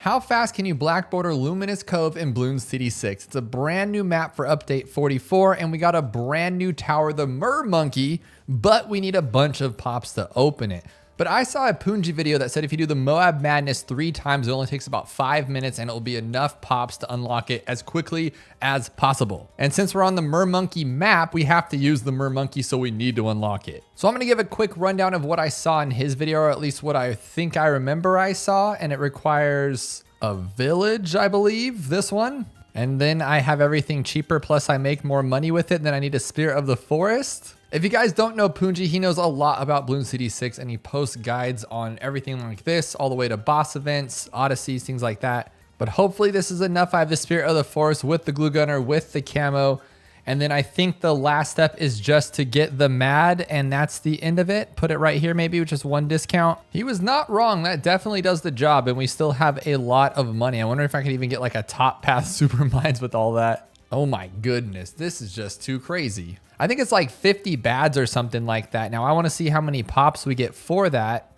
How fast can you Black Border Luminous Cove in Bloons TD6? It's a brand new map for update 44, and we got a brand new tower, the mermonkey, but we need a bunch of pops to open it. But I saw a Punji video that said if you do the Moab Madness 3 times, it only takes about 5 minutes and it will be enough pops to unlock it as quickly as possible. And since we're on the mermonkey map, we have to use the mermonkey, so we need to unlock it. So I'm gonna give a quick rundown of what I saw in his video, or at least what I think I remember I saw, and it requires a village, I believe, this one. And then I have everything cheaper, plus I make more money with it, and then I need a Spirit of the Forest. If you guys don't know Punji, he knows a lot about Bloons TD6, and he posts guides on everything like this, all the way to boss events, odysseys, things like that. But hopefully this is enough. I have the Spirit of the Forest with the glue gunner, with the camo. And then I think the last step is just to get the mad, and that's the end of it. Put it right here maybe with just 1 discount. He was not wrong. That definitely does the job, and we still have a lot of money. I wonder if I could even get like a top path super mines with all that. Oh my goodness, this is just too crazy. I think it's like 50 bads or something like that. Now I want to see how many pops we get for that.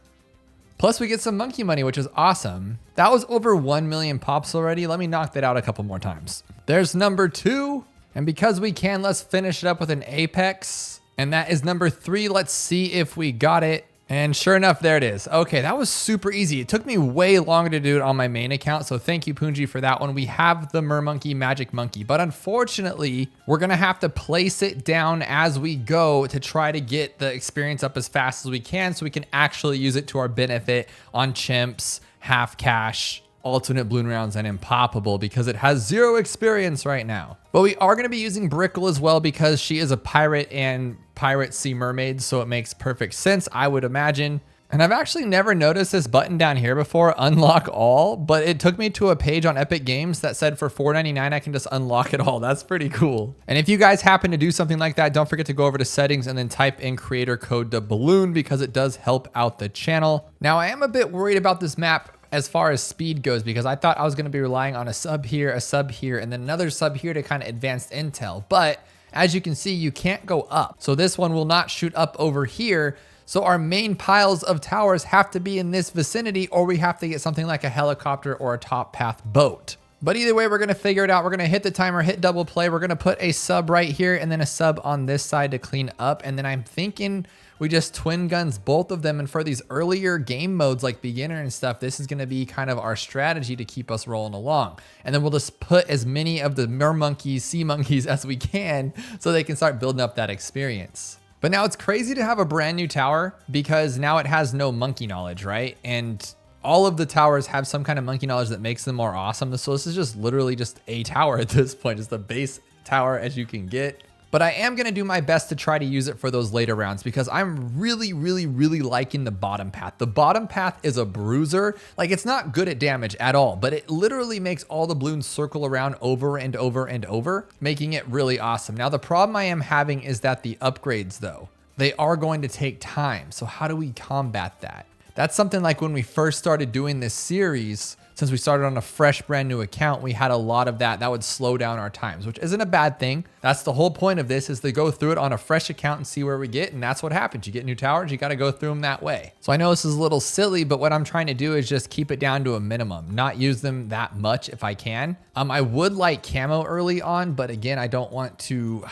Plus we get some monkey money, which is awesome. That was over 1 million pops already. Let me knock that out a couple more times. There's number 2. And because we can, let's finish it up with an apex. And that is number 3. Let's see if we got it. And sure enough, there it is. Okay, that was super easy. It took me way longer to do it on my main account, so thank you, Punji, for that one. We have the mermonkey magic monkey, but unfortunately, we're gonna have to place it down as we go to try to get the experience up as fast as we can so we can actually use it to our benefit on chimps, half cash, alternate bloon rounds, and Impoppable, because it has 0 experience right now. But we are going to be using Brickle as well because she is a pirate and pirate sea mermaid, so it makes perfect sense, I would imagine. And I've actually never noticed this button down here before, unlock all, but it took me to a page on Epic Games that said for $4.99 I can just unlock it all. That's pretty cool. And if you guys happen to do something like that, don't forget to go over to settings and then type in creator code Dabloon, because it does help out the channel. Now I am a bit worried about this map as far as speed goes, because I thought I was going to be relying on a sub here, and then another sub here to kind of advanced intel. But as you can see, you can't go up. So this one will not shoot up over here. So our main piles of towers have to be in this vicinity, or we have to get something like a helicopter or a top path boat. But either way, we're going to figure it out. We're going to hit the timer, hit double play. We're going to put a sub right here and then a sub on this side to clean up. And then I'm thinking we just twin guns both of them. And for these earlier game modes like beginner and stuff, this is going to be kind of our strategy to keep us rolling along. And then we'll just put as many of the mermonkeys, sea monkeys as we can so they can start building up that experience. But now it's crazy to have a brand new tower because now it has no monkey knowledge, right? And all of the towers have some kind of monkey knowledge that makes them more awesome. So this is just literally just a tower at this point. It's the base tower as you can get. But I am going to do my best to try to use it for those later rounds because I'm really liking the bottom path. The bottom path is a bruiser. Like, it's not good at damage at all, but it literally makes all the balloons circle around over and over and over, making it really awesome. Now, the problem I am having is that the upgrades, though, they are going to take time. So how do we combat that? That's something like when we first started doing this series, since we started on a fresh brand new account, we had a lot of that would slow down our times, which isn't a bad thing. That's the whole point of this, is to go through it on a fresh account and see where we get. And that's what happens. You get new towers, you got to go through them that way. So I know this is a little silly, but what I'm trying to do is just keep it down to a minimum, not use them that much if I can. I would like camo early on, but again, I don't want to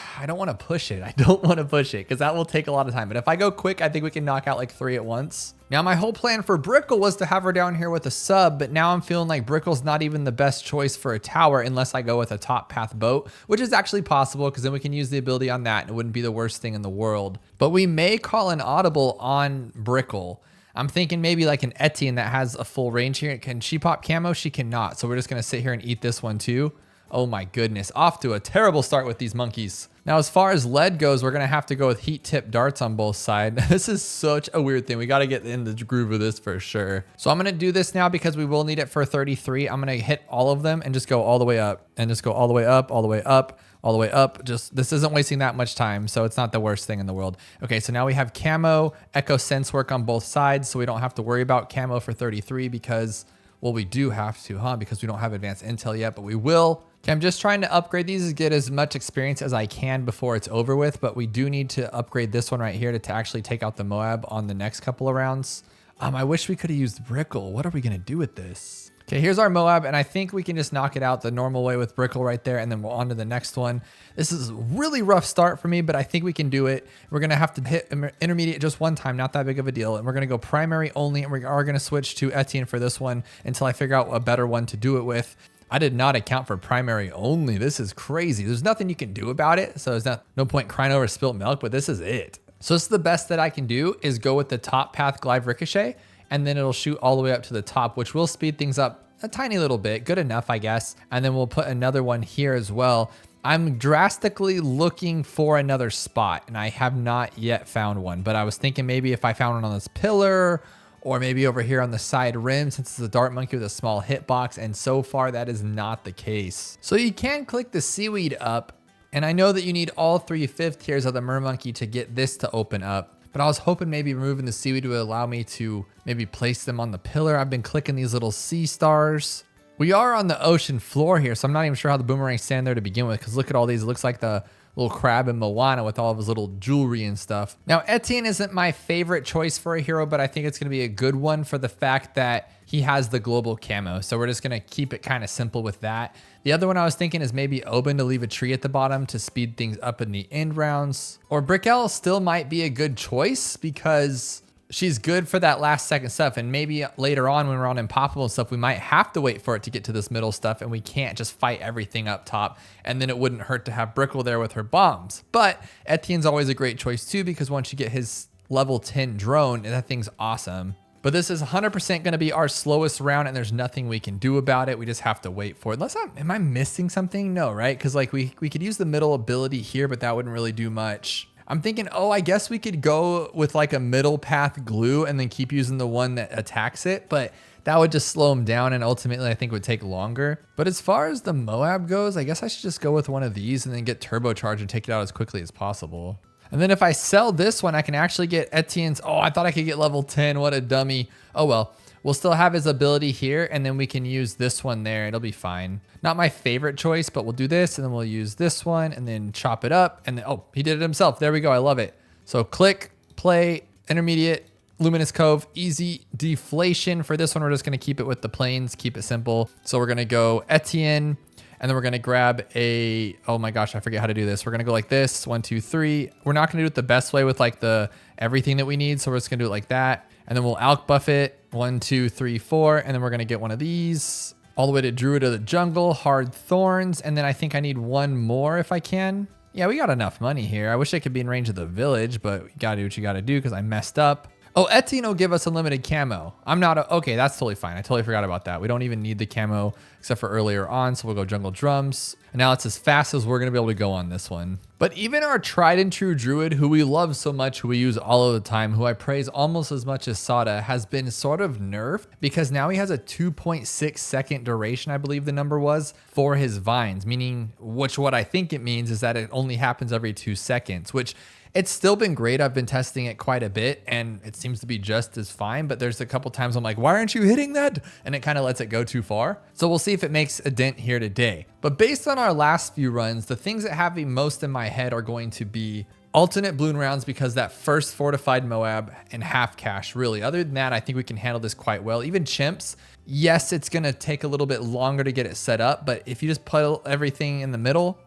push it. I don't want to push it because that will take a lot of time. But if I go quick, I think we can knock out like 3 at once. Now, my whole plan for Brickle was to have her down here with a sub, but now I'm feeling like Brickle's not even the best choice for a tower unless I go with a top path boat, which is actually possible because then we can use the ability on that and it wouldn't be the worst thing in the world. But we may call an audible on Brickle. I'm thinking maybe like an Etienne that has a full range here. Can she pop camo? She cannot. So we're just going to sit here and eat this one too. Oh my goodness, off to a terrible start with these monkeys. Now, as far as lead goes, we're gonna have to go with heat tip darts on both sides. This is such a weird thing. We gotta get in the groove of this for sure. So I'm gonna do this now because we will need it for 33. I'm gonna hit all of them and just go all the way up and just go all the way up, all the way up, all the way up. Just, this isn't wasting that much time, so it's not the worst thing in the world. Okay, so now we have camo, echo sense work on both sides, so we don't have to worry about camo for 33 because, well, we do have to, because we don't have advanced intel yet, but we will. Okay, I'm just trying to upgrade these to get as much experience as I can before it's over with, but we do need to upgrade this one right here to actually take out the Moab on the next couple of rounds. I wish we could have used Brickle. What are we going to do with this? Okay, here's our Moab, and I think we can just knock it out the normal way with Brickle right there, and then we'll on to the next one. This is a really rough start for me, but I think we can do it. We're gonna have to hit intermediate just one time, not that big of a deal, and we're gonna go primary only, and we are gonna switch to Etienne for this one until I figure out a better one to do it with. I did not account for primary only. This is crazy. There's nothing you can do about it, so there's no point crying over spilt milk, but this is it. So this is the best that I can do, is go with the top path glide ricochet, and then it'll shoot all the way up to the top, which will speed things up a tiny little bit. Good enough, I guess. And then we'll put another one here as well. I'm drastically looking for another spot, and I have not yet found one, but I was thinking maybe if I found one on this pillar, or maybe over here on the side rim, since it's a dart monkey with a small hitbox, and so far that is not the case. So you can click the seaweed up, and I know that you need all 3 5th tiers of the mermonkey to get this to open up. But I was hoping maybe removing the seaweed would allow me to maybe place them on the pillar. I've been clicking these little sea stars. We are on the ocean floor here, so I'm not even sure how the boomerangs stand there to begin with, because look at all these. It looks like the little crab in Moana with all of his little jewelry and stuff. Now, Etienne isn't my favorite choice for a hero, but I think it's going to be a good one for the fact that he has the global camo. So we're just going to keep it kind of simple with that. The other one I was thinking is maybe Oban to leave a tree at the bottom to speed things up in the end rounds. Or Brickell still might be a good choice because she's good for that last second stuff. And maybe later on when we're on Impoppable and stuff, we might have to wait for it to get to this middle stuff, and we can't just fight everything up top. And then it wouldn't hurt to have Brickell there with her bombs. But Etienne's always a great choice too, because once you get his level 10 drone, that thing's awesome. But this is 100% going to be our slowest round, and there's nothing we can do about it. We just have to wait for it. Am I missing something? No, right? Because like we could use the middle ability here, but that wouldn't really do much. I'm thinking, oh, I guess we could go with like a middle path glue and then keep using the one that attacks it, but that would just slow him down, and ultimately I think would take longer. But as far as the Moab goes, I guess I should just go with one of these and then get turbocharged and take it out as quickly as possible. And then if I sell this one, I can actually get Etienne's. Oh, I thought I could get level 10. What a dummy. Oh, well, we'll still have his ability here, and then we can use this one there. It'll be fine. Not my favorite choice, but we'll do this, and then we'll use this one, and then chop it up. And then, oh, he did it himself. There we go. I love it. So click, play, intermediate, Luminous Cove, easy deflation. For this one, we're just going to keep it with the planes, keep it simple. So we're going to go Etienne. And then we're gonna grab a, oh my gosh, I forget how to do this. We're gonna go like this, 1, 2, 3. We're not gonna do it the best way with like the everything that we need. So we're just gonna do it like that. And then we'll alk buff it, 1, 2, 3, 4. And then we're gonna get one of these all the way to Druid of the Jungle, Hard Thorns. And then I think I need one more if I can. Yeah, we got enough money here. I wish I could be in range of the village, but you gotta do what you gotta do because I messed up. Oh, Etienne will give us unlimited camo. I'm not, okay, that's totally fine. I totally forgot about that. We don't even need the camo except for earlier on, so we'll go jungle drums. And now it's as fast as we're gonna be able to go on this one. But even our tried and true Druid, who we love so much, who we use all of the time, who I praise almost as much as Sada, has been sort of nerfed because now he has a 2.6 second duration, I believe the number was, for his vines, meaning, what I think it means is that it only happens every 2 seconds, which it's still been great. I've been testing it quite a bit and it seems to be just as fine, but there's a couple times I'm like, why aren't you hitting that? And it kind of lets it go too far. So we'll see if it makes a dent here today. But based on our last few runs, the things that have me most in my head are going to be alternate bloon rounds, because that first fortified Moab and half cash, really. Other than that, I think we can handle this quite well. Even chimps, yes, it's going to take a little bit longer to get it set up, but if you just put everything in the middle,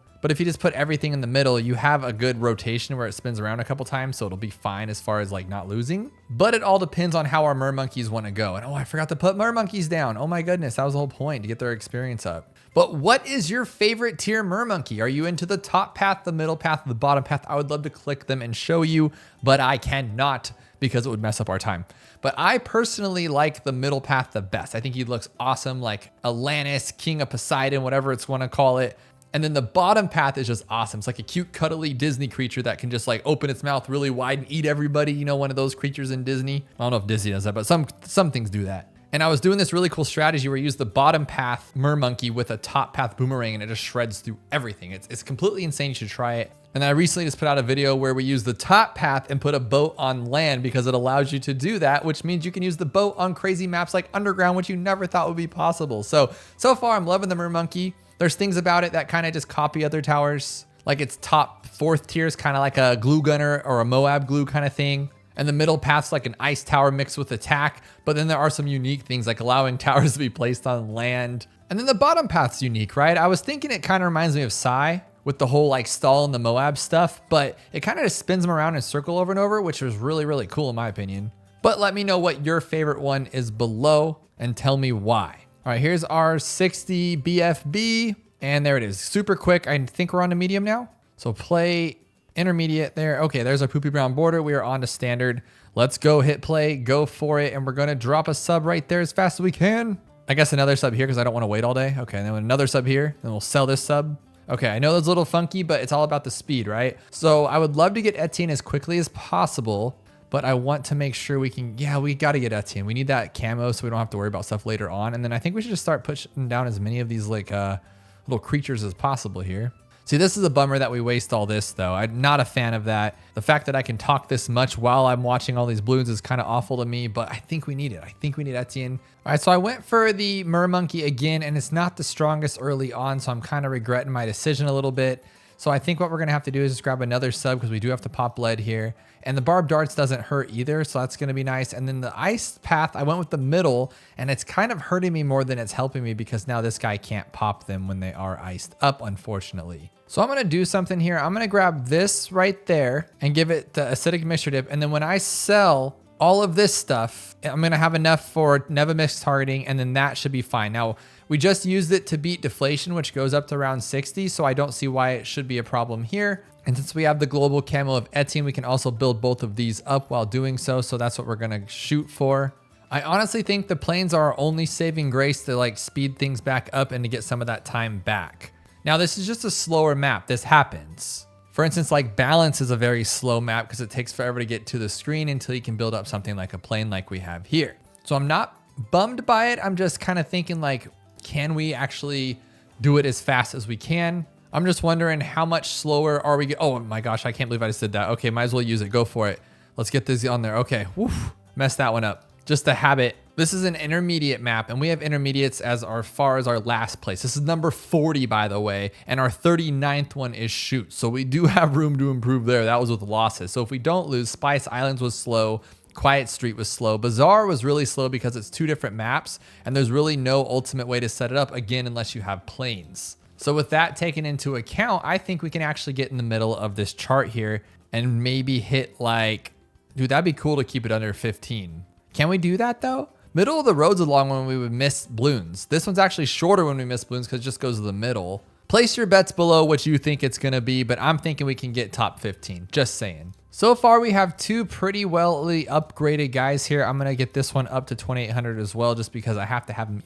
you have a good rotation where it spins around a couple times, so it'll be fine as far as like not losing. But it all depends on how our mermonkeys want to go. And oh, I forgot to put mermonkeys down. Oh my goodness, that was the whole point, to get their experience up. But what is your favorite tier mermonkey? Are you into the top path, the middle path, the bottom path? I would love to click them and show you, but I cannot because it would mess up our time. But I personally like the middle path the best. I think he looks awesome, like Atlantis, King of Poseidon, whatever it's want to call it. And then the bottom path is just awesome. It's like a cute, cuddly Disney creature that can just like open its mouth really wide and eat everybody. You know, one of those creatures in Disney. I don't know if Disney does that, but some things do that. And I was doing this really cool strategy where you use the bottom path mermonkey with a top path boomerang, and it just shreds through everything. It's completely insane. You should try it. And I recently just put out a video where we use the top path and put a boat on land because it allows you to do that, which means you can use the boat on crazy maps like Underground, which you never thought would be possible. So far I'm loving the mermonkey. There's things about it that kind of just copy other towers. Like its top 4th tier is kind of like a glue gunner or a Moab glue kind of thing. And the middle path's like an ice tower mixed with attack. But then there are some unique things like allowing towers to be placed on land. And then the bottom path's unique, right? I was thinking it kind of reminds me of Psy with the whole like stall and the Moab stuff, but it kind of just spins them around in a circle over and over, which was really, really cool in my opinion. But let me know what your favorite one is below and tell me why. All right, here's our 60 BFB. And there it is, super quick. I think we're on to medium now. So play intermediate there. Okay, there's our poopy brown border. We are on to standard. Let's go hit play, go for it. And we're gonna drop a sub right there as fast as we can. I guess another sub here because I don't want to wait all day. Okay, and then another sub here, then we'll sell this sub. Okay, I know that's a little funky, but it's all about the speed, right? So I would love to get Etienne as quickly as possible, but I want to make sure we can, yeah, we got to get Etienne. We need that camo so we don't have to worry about stuff later on. And then I think we should just start pushing down as many of these like little creatures as possible here. See, this is a bummer that we waste all this though. I'm not a fan of that. The fact that I can talk this much while I'm watching all these balloons is kind of awful to me, but I think we need it. I think we need Etienne. All right, so I went for the mermonkey again, and it's not the strongest early on, so I'm kind of regretting my decision a little bit. So I think what we're gonna have to do is just grab another sub because we do have to pop lead here. And the barbed darts doesn't hurt either, so that's gonna be nice. And then the ice path, I went with the middle, and it's kind of hurting me more than it's helping me because now this guy can't pop them when they are iced up, unfortunately. So I'm gonna do something here. I'm gonna grab this right there and give it the acidic mixture dip. And then when I sell all of this stuff, I'm gonna have enough for never miss targeting, and then that should be fine. Now, we just used it to beat deflation, which goes up to around 60, so I don't see why it should be a problem here. And since we have the global camo of Etienne, we can also build both of these up while doing so, so that's what we're gonna shoot for. I honestly think the planes are our only saving grace to like speed things back up and to get some of that time back. Now, this is just a slower map. This happens. For instance, like Balance is a very slow map because it takes forever to get to the screen until you can build up something like a plane like we have here. So I'm not bummed by it. I'm just kind of thinking like, can we actually do it as fast as we can? I'm just wondering how much slower are we? Oh my gosh, I can't believe I just did that. Okay, might as well use it. Go for it. Let's get this on there. Okay, woof, messed that one up. Just a habit. This is an intermediate map, and we have intermediates as far as our last place. This is number 40, by the way, and our 39th one is shoot. So we do have room to improve there. That was with losses. So if we don't lose, Spice Islands was slow. Quiet Street was slow. Bazaar was really slow because it's two different maps, and there's really no ultimate way to set it up, again, unless you have planes. So with that taken into account, I think we can actually get in the middle of this chart here and maybe hit like, dude, that'd be cool to keep it under 15. Can we do that though? Middle of the road's a long one when we would miss balloons. This one's actually shorter when we miss balloons because it just goes to the middle. Place your bets below what you think it's gonna be, but I'm thinking we can get top 15, just saying. So far we have two pretty well upgraded guys here. I'm gonna get this one up to 2800 as well, just because I have to have them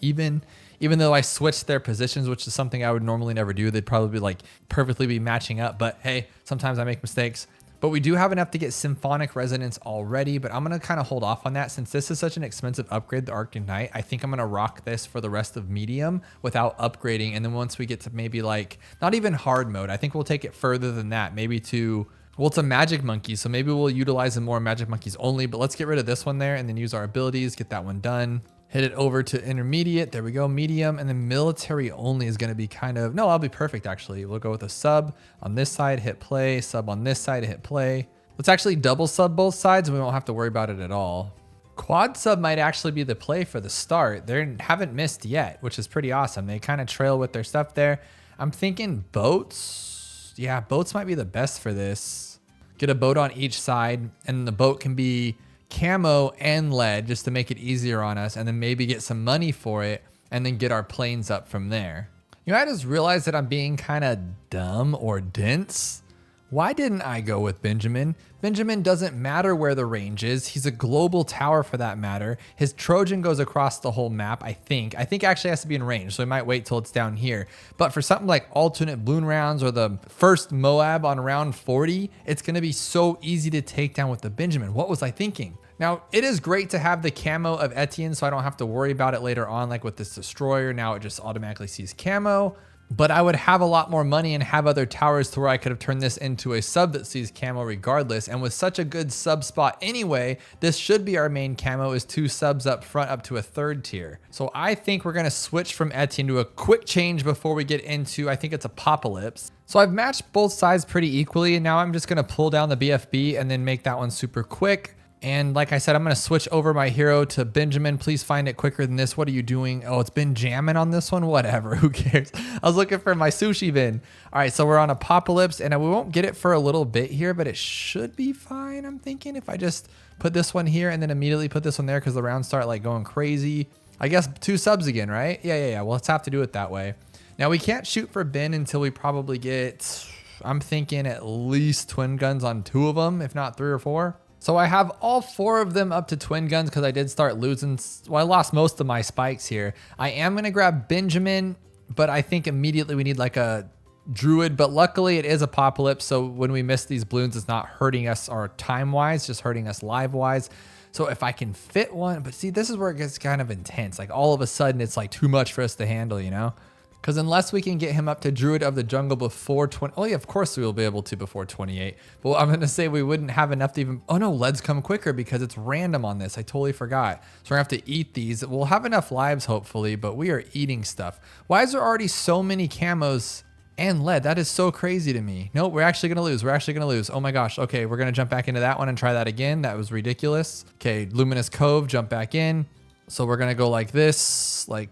even though I switched their positions, which is something I would normally never do. They'd probably be like perfectly be matching up, but hey, sometimes I make mistakes. But we do have enough to get symphonic resonance already, but I'm gonna kind of hold off on that since this is such an expensive upgrade, the Arctic Knight. I think I'm gonna rock this for the rest of medium without upgrading. And then once we get to maybe like, not even hard mode, I think we'll take it further than that, maybe to, well, it's a magic monkey. So maybe we'll utilize them more magic monkeys only, but let's get rid of this one there and then use our abilities, get that one done. Hit it over to intermediate. There we go, medium. And then military only is going to be kind of, no, I'll be perfect actually. We'll go with a sub on this side, hit play, sub on this side, hit play. Let's actually double sub both sides and we won't have to worry about it at all. Quad sub might actually be the play for the start. They haven't missed yet, which is pretty awesome. They kind of trail with their stuff there. I'm thinking boats. Yeah, boats might be the best for this. Get a boat on each side and the boat can be camo and lead just to make it easier on us, and then maybe get some money for it and then get our planes up from there. You know, I just realized that I'm being kind of dumb or dense. Why didn't I go with Benjamin? Benjamin doesn't matter where the range is. He's a global tower for that matter. His Trojan goes across the whole map, I think. I think actually has to be in range, so we might wait till it's down here. But for something like alternate balloon rounds or the first Moab on round 40, it's gonna be so easy to take down with the Benjamin. What was I thinking? Now, it is great to have the camo of Etienne, so I don't have to worry about it later on, like with this destroyer. Now it just automatically sees camo. But I would have a lot more money and have other towers to where I could have turned this into a sub that sees camo regardless. And with such a good sub spot anyway, this should be our main camo is 2 subs up front up to a 3rd tier. So I think we're gonna switch from Etienne to a quick change before we get into, I think it's Apopalypse. So I've matched both sides pretty equally, and now I'm just gonna pull down the BFB and then make that one super quick. And like I said, I'm going to switch over my hero to Benjamin. Please find it quicker than this. What are you doing? Oh, it's been jamming on this one. Whatever. Who cares? I was looking for my sushi bin. All right. So we're on Apopalypse and we won't get it for a little bit here, but it should be fine. I'm thinking if I just put this one here and then immediately put this one there because the rounds start like going crazy. I guess 2 subs again, right? Yeah. Well, let's have to do it that way. Now we can't shoot for bin until we probably get, I'm thinking at least twin guns on 2 of them, if not 3 or 4. So I have all 4 of them up to twin guns because I did start losing. Well, I lost most of my spikes here. I am going to grab Benjamin, but I think immediately we need like a druid. But luckily it is Apopalypse. So when we miss these balloons, it's not hurting us or time-wise, just hurting us live-wise. So if I can fit one, but see, this is where it gets kind of intense. Like all of a sudden it's like too much for us to handle, you know? Because unless we can get him up to Druid of the Jungle before 20, oh yeah, of course we will be able to before 28. But I'm going to say we wouldn't have enough to even, oh no, leads come quicker because it's random on this. I totally forgot. So we're going to have to eat these. We'll have enough lives hopefully, but we are eating stuff. Why is there already so many camos and lead? That is so crazy to me. No, we're actually going to lose. We're actually going to lose. Oh my gosh. Okay, we're going to jump back into that one and try that again. That was ridiculous. Okay, Luminous Cove, jump back in. So we're going to go like this, like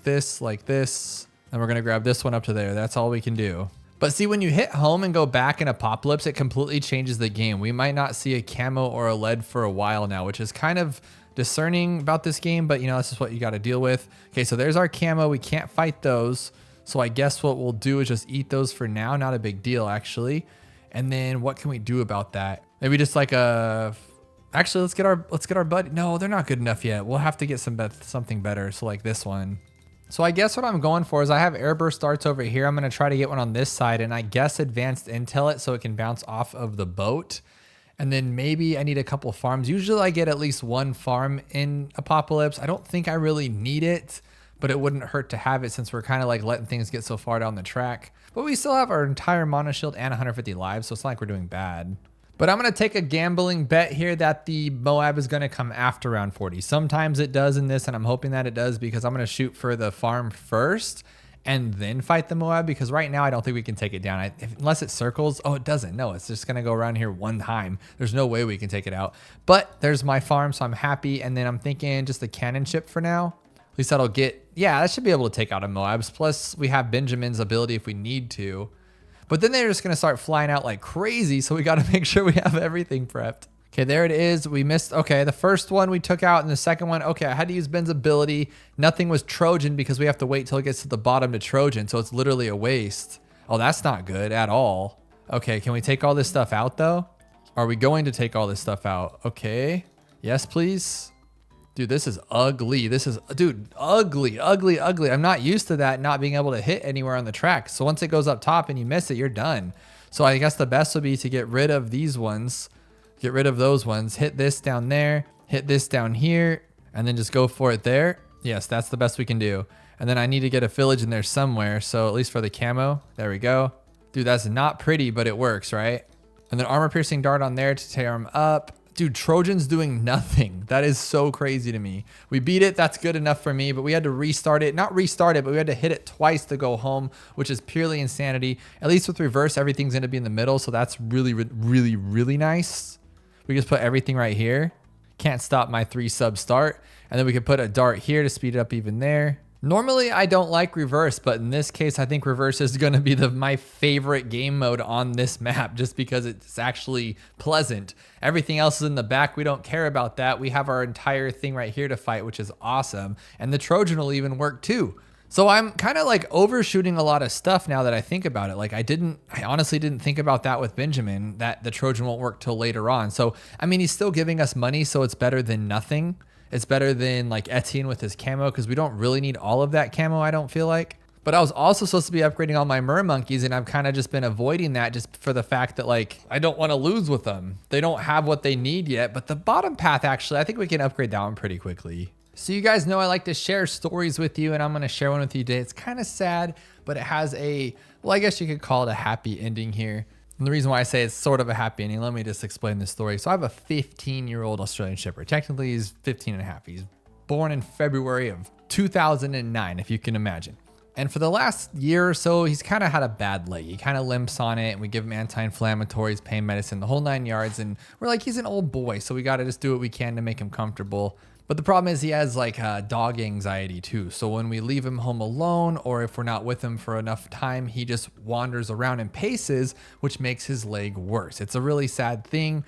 this. And we're going to grab this one up to there. That's all we can do. But see, when you hit home and go back in Apopalypse, it completely changes the game. We might not see a camo or a lead for a while now, which is kind of discerning about this game. But, you know, this is what you got to deal with. Okay, so there's our camo. We can't fight those. So I guess what we'll do is just eat those for now. Not a big deal, actually. And then what can we do about that? Maybe just like a... Actually, let's get our buddy. No, they're not good enough yet. We'll have to get something better. So like this one. So I guess what I'm going for is I have airburst darts over here. I'm going to try to get one on this side and I guess advanced intel it so it can bounce off of the boat. And then maybe I need a couple farms. Usually I get at least 1 farm in Apopalypse. I don't think I really need it, but it wouldn't hurt to have it since we're kind of like letting things get so far down the track. But we still have our entire mono shield and 150 lives, so it's not like we're doing bad. But I'm going to take a gambling bet here that the Moab is going to come after round 40. Sometimes it does in this, and I'm hoping that it does because I'm going to shoot for the farm first and then fight the Moab because right now I don't think we can take it down. Unless it circles. Oh, it doesn't. No, it's just going to go around here one time. There's no way we can take it out. But there's my farm, so I'm happy. And then I'm thinking just a cannon ship for now. At least that'll get... Yeah, that should be able to take out a Moabs. Plus, we have Benjamin's ability if we need to. But then they're just going to start flying out like crazy. So we got to make sure we have everything prepped. Okay, there it is. We missed. Okay, the first one we took out and the second one. Okay, I had to use Ben's ability. Nothing was Trojan because we have to wait till it gets to the bottom to Trojan. So it's literally a waste. Oh, that's not good at all. Okay, can we take all this stuff out though? Are we going to take all this stuff out? Okay. Yes, please. Dude, this is ugly. This is, dude, ugly. I'm not used to that not being able to hit anywhere on the track. So once it goes up top and you miss it, you're done. So I guess the best would be to get rid of these ones, get rid of those ones, hit this down there, hit this down here, and then just go for it there. Yes, that's the best we can do. And then I need to get a village in there somewhere. So at least for the camo, there we go. Dude, that's not pretty, but it works, right? And then armor piercing dart on there to tear him up. Dude, Trojan's doing nothing. That is so crazy to me. We beat it. That's good enough for me, but we had to restart it. Not restart it, but we had to hit it twice to go home, which is purely insanity. At least with reverse, everything's going to be in the middle, so that's really nice. We just put everything right here. Can't stop my 3 sub start. And then we could put a dart here to speed it up even there. Normally, I don't like reverse, but in this case, I think reverse is going to be my favorite game mode on this map just because it's actually pleasant. Everything else is in the back. We don't care about that. We have our entire thing right here to fight, which is awesome. And the Trojan will even work too. So I'm kind of like overshooting a lot of stuff now that I think about it. Like I honestly didn't think about that with Benjamin, that the Trojan won't work till later on. So, I mean, he's still giving us money, so it's better than nothing. It's better than like Etienne with his camo because we don't really need all of that camo, I don't feel like. But I was also supposed to be upgrading all my mermonkeys and I've kind of just been avoiding that just for the fact that like I don't want to lose with them. They don't have what they need yet, but the bottom path actually, I think we can upgrade that one pretty quickly. So you guys know I like to share stories with you and I'm going to share one with you today. It's kind of sad, but it has a, well, I guess you could call it a happy ending here. And the reason why I say it's sort of a happy ending, let me just explain this story. So I have a 15-year-old Australian Shepherd. Technically, he's 15 and a half. He's born in February of 2009, if you can imagine. And for the last year or so, he's kind of had a bad leg. He kind of limps on it, and we give him anti-inflammatories, pain medicine, the whole 9 yards. And we're like, he's an old boy, so we got to just do what we can to make him comfortable. But the problem is he has like dog anxiety too. So when we leave him home alone, or if we're not with him for enough time, he just wanders around and paces, which makes his leg worse. It's a really sad thing.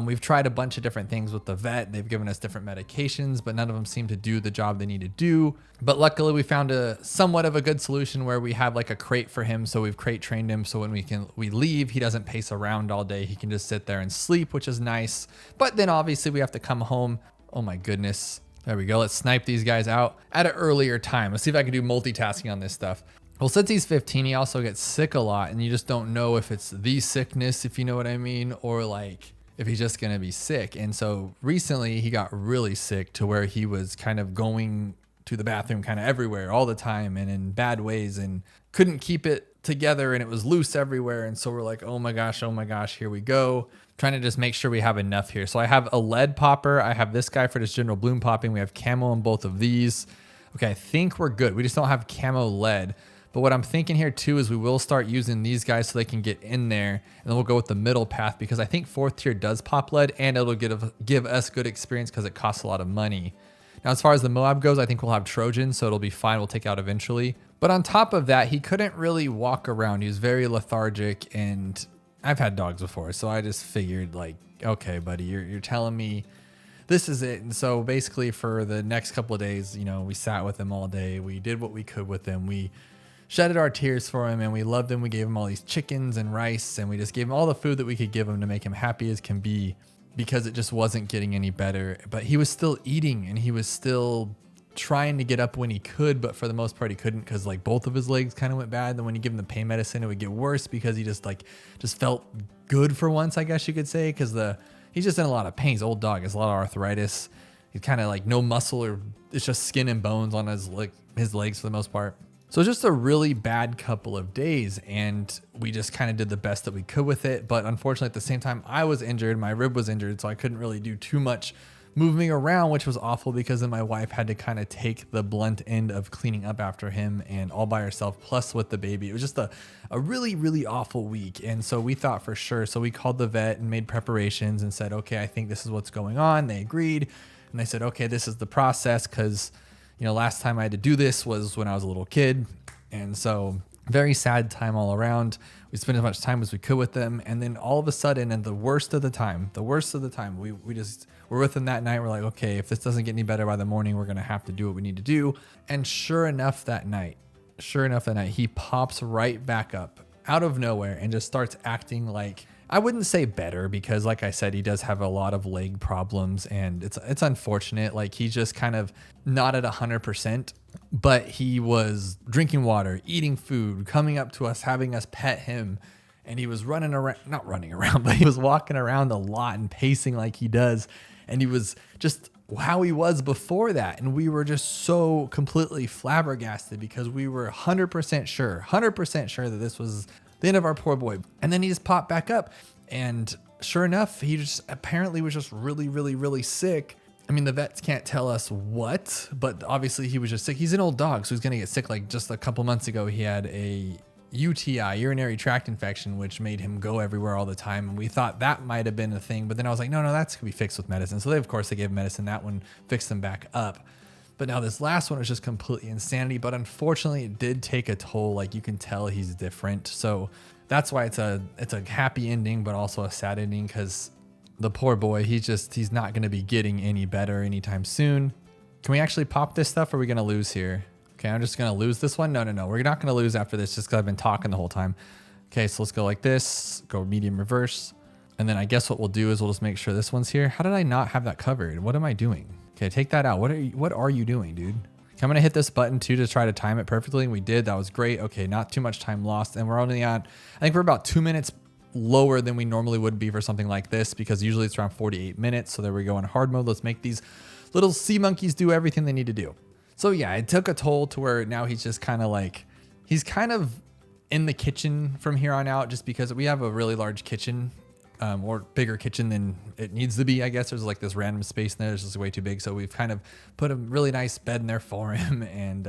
We've tried a bunch of different things with the vet. They've given us different medications, but none of them seem to do the job they need to do. But luckily we found a somewhat of a good solution where we have like a crate for him. So we've crate trained him. So when we leave, he doesn't pace around all day. He can just sit there and sleep, which is nice. But then obviously we have to come home. Oh my goodness. There we go. Let's snipe these guys out at an earlier time. Let's see if I can do multitasking on this stuff. Well, since he's 15, he also gets sick a lot, and you just don't know if it's the sickness, if you know what I mean, or like if he's just going to be sick. And so recently he got really sick to where he was kind of going to the bathroom kind of everywhere all the time and in bad ways and couldn't keep it together, and it was loose everywhere. And so we're like, oh my gosh, here we go. Trying to just make sure we have enough here. So I have a lead popper. I have this guy for just general bloom popping. We have camo in both of these. Okay, I think we're good. We just don't have camo lead. But what I'm thinking here too is we will start using these guys so they can get in there, and then we'll go with the middle path because I think 4th tier does pop lead, and it'll give us good experience because it costs a lot of money. Now, as far as the Moab goes, I think we'll have Trojan, so it'll be fine. We'll take it out eventually. But on top of that, he couldn't really walk around. He was very lethargic, and I've had dogs before, so I just figured like, okay, buddy, you're telling me this is it. And so basically for the next couple of days, you know, we sat with him all day. We did what we could with him. We shedded our tears for him, and we loved him. We gave him all these chickens and rice, and we just gave him all the food that we could give him to make him happy as can be, because it just wasn't getting any better. But he was still eating, and he was still trying to get up when he could, but for the most part he couldn't because like both of his legs kind of went bad. And then when you give him the pain medicine, it would get worse because he just felt good for once, I guess you could say, because he's just in a lot of pain. He's an old dog, has a lot of arthritis. He's kind of like no muscle, or it's just skin and bones on his legs for the most part. So just a really bad couple of days, and we just kind of did the best that we could with it. But unfortunately, at the same time, I was injured. My rib was injured, so I couldn't really do too much moving around, which was awful because then my wife had to kind of take the blunt end of cleaning up after him and all by herself, plus with the baby. It was just a really, really awful week. And so we thought for sure. So we called the vet and made preparations and said, okay, I think this is what's going on. They agreed. And they said, okay, this is the process because you know, last time I had to do this was when I was a little kid. And so very sad time all around. We spent as much time as we could with them. And then all of a sudden, and the worst of the time, we just were with them that night. We're like, okay, if this doesn't get any better by the morning, we're going to have to do what we need to do. And sure enough, that night, he pops right back up out of nowhere and just starts acting like, I wouldn't say better because like I said, he does have a lot of leg problems and it's unfortunate. Like he's just kind of not at 100%, but he was drinking water, eating food, coming up to us, having us pet him. And he was not running around, but he was walking around a lot and pacing like he does. And he was just how he was before that. And we were just so completely flabbergasted because we were 100% sure that this was the end of our poor boy. And then he just popped back up. And sure enough, he just apparently was just really, really, really sick. I mean, the vets can't tell us what, but obviously he was just sick. He's an old dog, so he's going to get sick. Like just a couple months ago, he had a UTI, urinary tract infection, which made him go everywhere all the time. And we thought that might have been a thing, but then I was like, no, that's going to be fixed with medicine. So of course they gave medicine. That one fixed him back up. But now this last one was just completely insanity. But unfortunately, it did take a toll. Like you can tell he's different. So that's why it's a happy ending, but also a sad ending because the poor boy, he's not going to be getting any better anytime soon. Can we actually pop this stuff or are we going to lose here? Okay, I'm just going to lose this one. No. We're not going to lose after this just because I've been talking the whole time. Okay, so let's go like this, go medium reverse. And then I guess what we'll do is we'll just make sure this one's here. How did I not have that covered? What am I doing? Okay, take that out. What are you doing, dude? Okay, I'm gonna hit this button too to try to time it perfectly. And we did, that was great. Okay, not too much time lost. And we're only on, I think we're about 2 minutes lower than we normally would be for something like this because usually it's around 48 minutes. So there we go in hard mode. Let's make these little sea monkeys do everything they need to do. So yeah, it took a toll to where now he's just kind of like, he's kind of in the kitchen from here on out just because we have a really large kitchen. Or bigger kitchen than it needs to be, I guess. There's like this random space in there. It's just way too big. So we've kind of put a really nice bed in there for him. And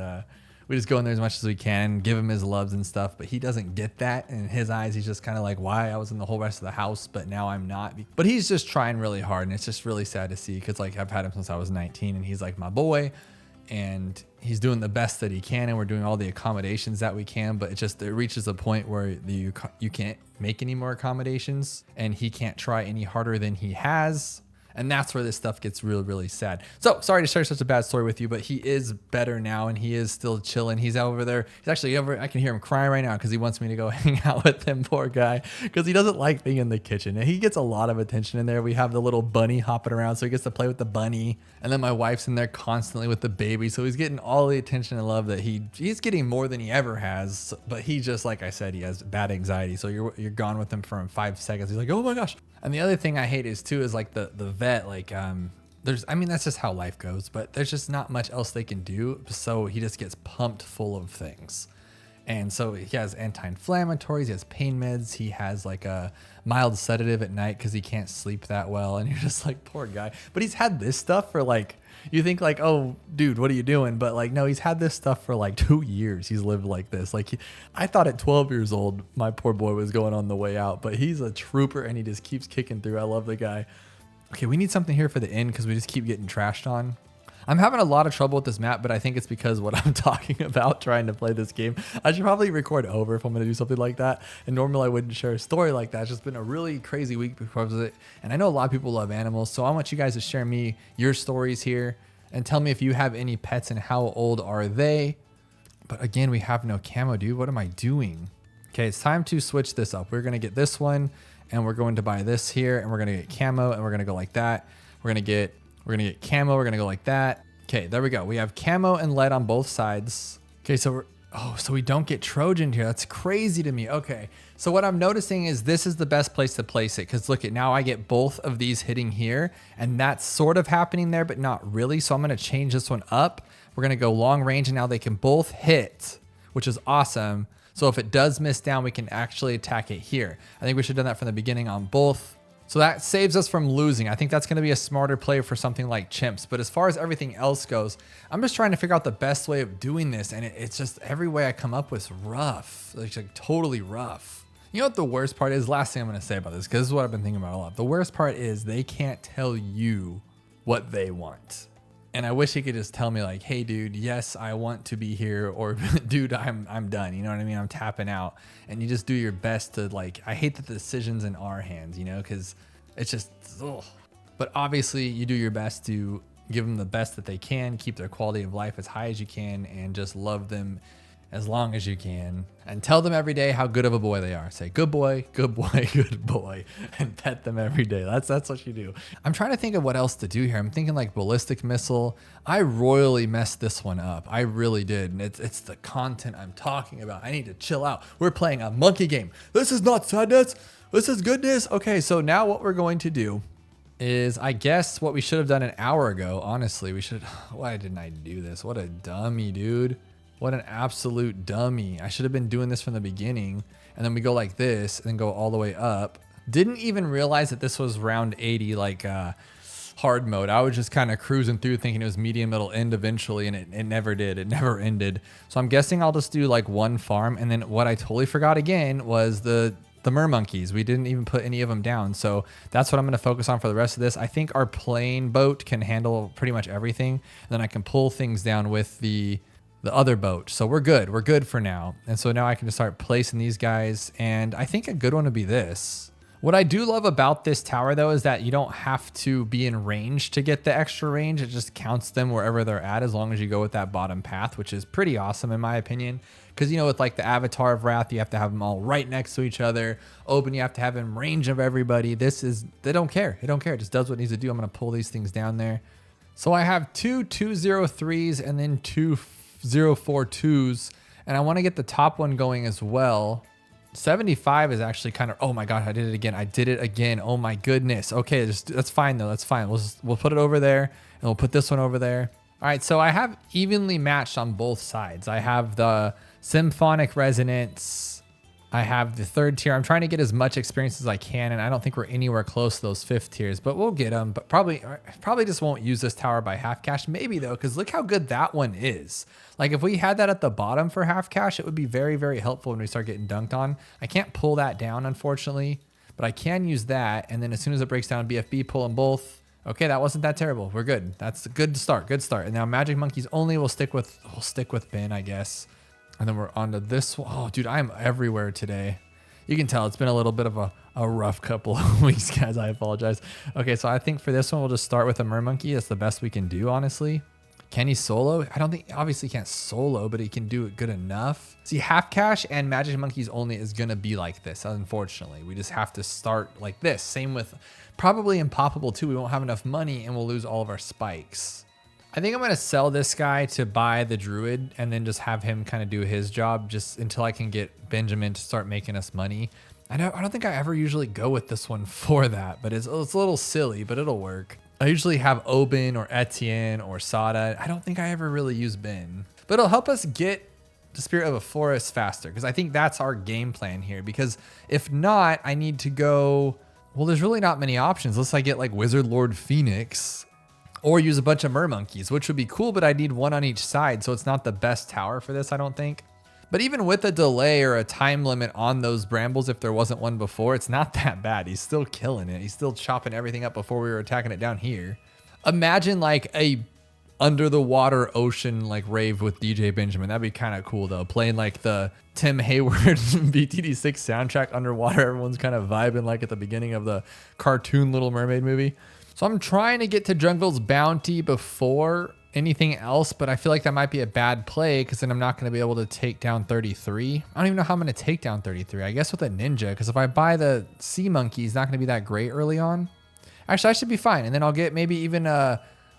we just go in there as much as we can, give him his loves and stuff, but he doesn't get that. In his eyes, he's just kind of like, why? I was in the whole rest of the house, but now I'm not. But he's just trying really hard, and it's just really sad to see, because like I've had him since I was 19, and he's like my boy, and he's doing the best that he can, and we're doing all the accommodations that we can, but it reaches a point where you can't make any more accommodations, and he can't try any harder than he has. And that's where this stuff gets really, really sad. So sorry to share such a bad story with you, but he is better now, and he is still chilling. He's over there. He's actually over. I can hear him crying right now because he wants me to go hang out with him, poor guy, because he doesn't like being in the kitchen. And he gets a lot of attention in there. We have the little bunny hopping around, so he gets to play with the bunny. And then my wife's in there constantly with the baby. So he's getting all the attention and love that he's getting more than he ever has. But he just, like I said, he has bad anxiety. So you're gone with him for 5 seconds. He's like, oh my gosh. And the other thing I hate is like the vet, like that's just how life goes, but there's just not much else they can do. So he just gets pumped full of things. And so he has anti-inflammatories, he has pain meds, he has like a mild sedative at night because he can't sleep that well. And you're just like, poor guy. But he's had this stuff for like, you think like, oh dude, what are you doing? But like, no, he's had this stuff for like 2 years. He's lived like this. Like I thought at 12 years old, my poor boy was going on the way out, but he's a trooper and he just keeps kicking through. I love the guy. Okay, we need something here for the end because we just keep getting trashed on. I'm having a lot of trouble with this map, but I think it's because what I'm talking about trying to play this game. I should probably record over if I'm going to do something like that. And normally I wouldn't share a story like that. It's just been a really crazy week because of it. And I know a lot of people love animals, so I want you guys to share me your stories here and tell me if you have any pets and how old are they. But again, we have no camo, dude. What am I doing? Okay, it's time to switch this up. We're going to get this one, and we're going to buy this here, and we're going to get camo, and we're going to go like that. We're going to get camo. We're going to go like that. Okay, there we go. We have camo and lead on both sides. Okay, so so we don't get Trojan here. That's crazy to me. Okay, so what I'm noticing is this is the best place to place it, because look at now I get both of these hitting here, and that's sort of happening there, but not really. So I'm going to change this one up. We're going to go long range, and now they can both hit, which is awesome. So if it does miss down, we can actually attack it here. I think we should have done that from the beginning on both. So that saves us from losing. I think that's going to be a smarter play for something like chimps. But as far as everything else goes, I'm just trying to figure out the best way of doing this. And it's just every way I come up with is rough. It's like totally rough. You know what the worst part is? Last thing I'm going to say about this, because this is what I've been thinking about a lot. The worst part is they can't tell you what they want. And I wish he could just tell me like, hey dude, yes, I want to be here, or dude, I'm done. You know what I mean? I'm tapping out. And you just do your best to like, I hate that the decision's in our hands, you know, because it's just, ugh. But obviously you do your best to give them the best that they can, keep their quality of life as high as you can, and just love them as long as you can, and tell them every day how good of a boy they are. Say, good boy, good boy, good boy, and pet them every day. That's what you do. I'm trying to think of what else to do here. I'm thinking like ballistic missile. I royally messed this one up. I really did. And it's the content I'm talking about. I need to chill out. We're playing a monkey game. This is not sadness. This is goodness. Okay, so now what we're going to do is, I guess what we should have done an hour ago. Honestly, why didn't I do this? What a dummy, dude. What an absolute dummy. I should have been doing this from the beginning. And then we go like this and then go all the way up. Didn't even realize that this was round 80, like hard mode. I was just kind of cruising through thinking it was medium, it'll end eventually, and it never did. It never ended. So I'm guessing I'll just do like one farm. And then what I totally forgot again was the mermonkeys. We didn't even put any of them down. So that's what I'm going to focus on for the rest of this. I think our plane boat can handle pretty much everything. And then I can pull things down with the other boat. So we're good. We're good for now. And so now I can just start placing these guys. And I think a good one would be this. What I do love about this tower though is that you don't have to be in range to get the extra range. It just counts them wherever they're at, as long as you go with that bottom path, which is pretty awesome in my opinion. Because, you know, with like the Avatar of Wrath, you have to have them all right next to each other. Open, you have to have in range of everybody. They don't care. They don't care. It just does what it needs to do. I'm going to pull these things down there. So I have two 203s and then two 042s, and I want to get the top one going as well. 75 is actually kind of, oh my god, I did it again. Oh my goodness. Okay, that's fine though. That's fine. We'll put it over there, and we'll put this one over there. All right, so I have evenly matched on both sides. I have the symphonic resonance I have the 3rd tier. I'm trying to get as much experience as I can, and I don't think we're anywhere close to those 5th tiers, but we'll get them. But probably just won't use this tower by half cash. Maybe though, because look how good that one is. Like if we had that at the bottom for half cash, it would be very, very helpful when we start getting dunked on. I can't pull that down, unfortunately, but I can use that. And then as soon as it breaks down BFB, pull them both. Okay, that wasn't that terrible. We're good. That's a good start. Good start. And now Magic Monkeys only will stick with Ben, I guess. And then we're on to this one. Oh, dude, I'm everywhere today. You can tell it's been a little bit of a rough couple of weeks, guys. I apologize. Okay, so I think for this one, we'll just start with a mermonkey. That's the best we can do, honestly. Can he solo? I don't think, obviously he can't solo, but he can do it good enough. See, half cash and Magic Monkeys only is going to be like this, unfortunately. We just have to start like this. Same with probably Impoppable too. We won't have enough money and we'll lose all of our spikes. I think I'm going to sell this guy to buy the druid and then just have him kind of do his job just until I can get Benjamin to start making us money. I don't think I ever usually go with this one for that, but it's a little silly, but it'll work. I usually have Oben or Etienne or Sada. I don't think I ever really use Ben, but it'll help us get the Spirit of a Forest faster because I think that's our game plan here. Because if not, I need to go, well, there's really not many options unless I get like Wizard Lord Phoenix or use a bunch of mermonkeys, which would be cool, but I need one on each side. So it's not the best tower for this, I don't think. But even with a delay or a time limit on those brambles, if there wasn't one before, it's not that bad. He's still killing it. He's still chopping everything up before we were attacking it down here. Imagine like a under the water ocean like rave with DJ Benjamin. That'd be kind of cool though. Playing like the Tim Hayward BTD6 soundtrack underwater. Everyone's kind of vibing like at the beginning of the cartoon Little Mermaid movie. So I'm trying to get to Jungle's Bounty before anything else, but I feel like that might be a bad play because then I'm not going to be able to take down 33. I don't even know how I'm going to take down 33. I guess with a ninja, because if I buy the sea monkey, it's not going to be that great early on. Actually, I should be fine. And then I'll get maybe even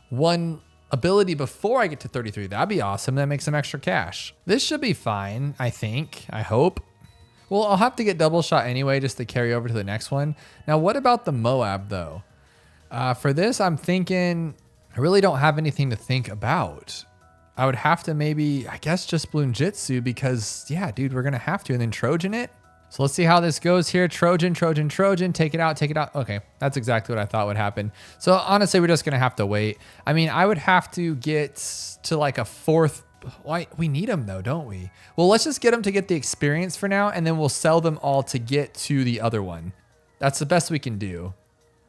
one ability before I get to 33. That'd be awesome. That makes some extra cash. This should be fine, I think. I hope. Well, I'll have to get double shot anyway just to carry over to the next one. Now, what about the Moab, though? For this, I'm thinking I really don't have anything to think about. I would have to maybe, I guess, just Bloon Jitsu because, yeah, dude, we're going to have to. And then Trojan it. So let's see how this goes here. Trojan, Trojan, Trojan. Take it out, take it out. Okay, that's exactly what I thought would happen. So honestly, we're just going to have to wait. I mean, I would have to get to like a 4th. Why? We need them though, don't we? Well, let's just get them to get the experience for now. And then we'll sell them all to get to the other one. That's the best we can do.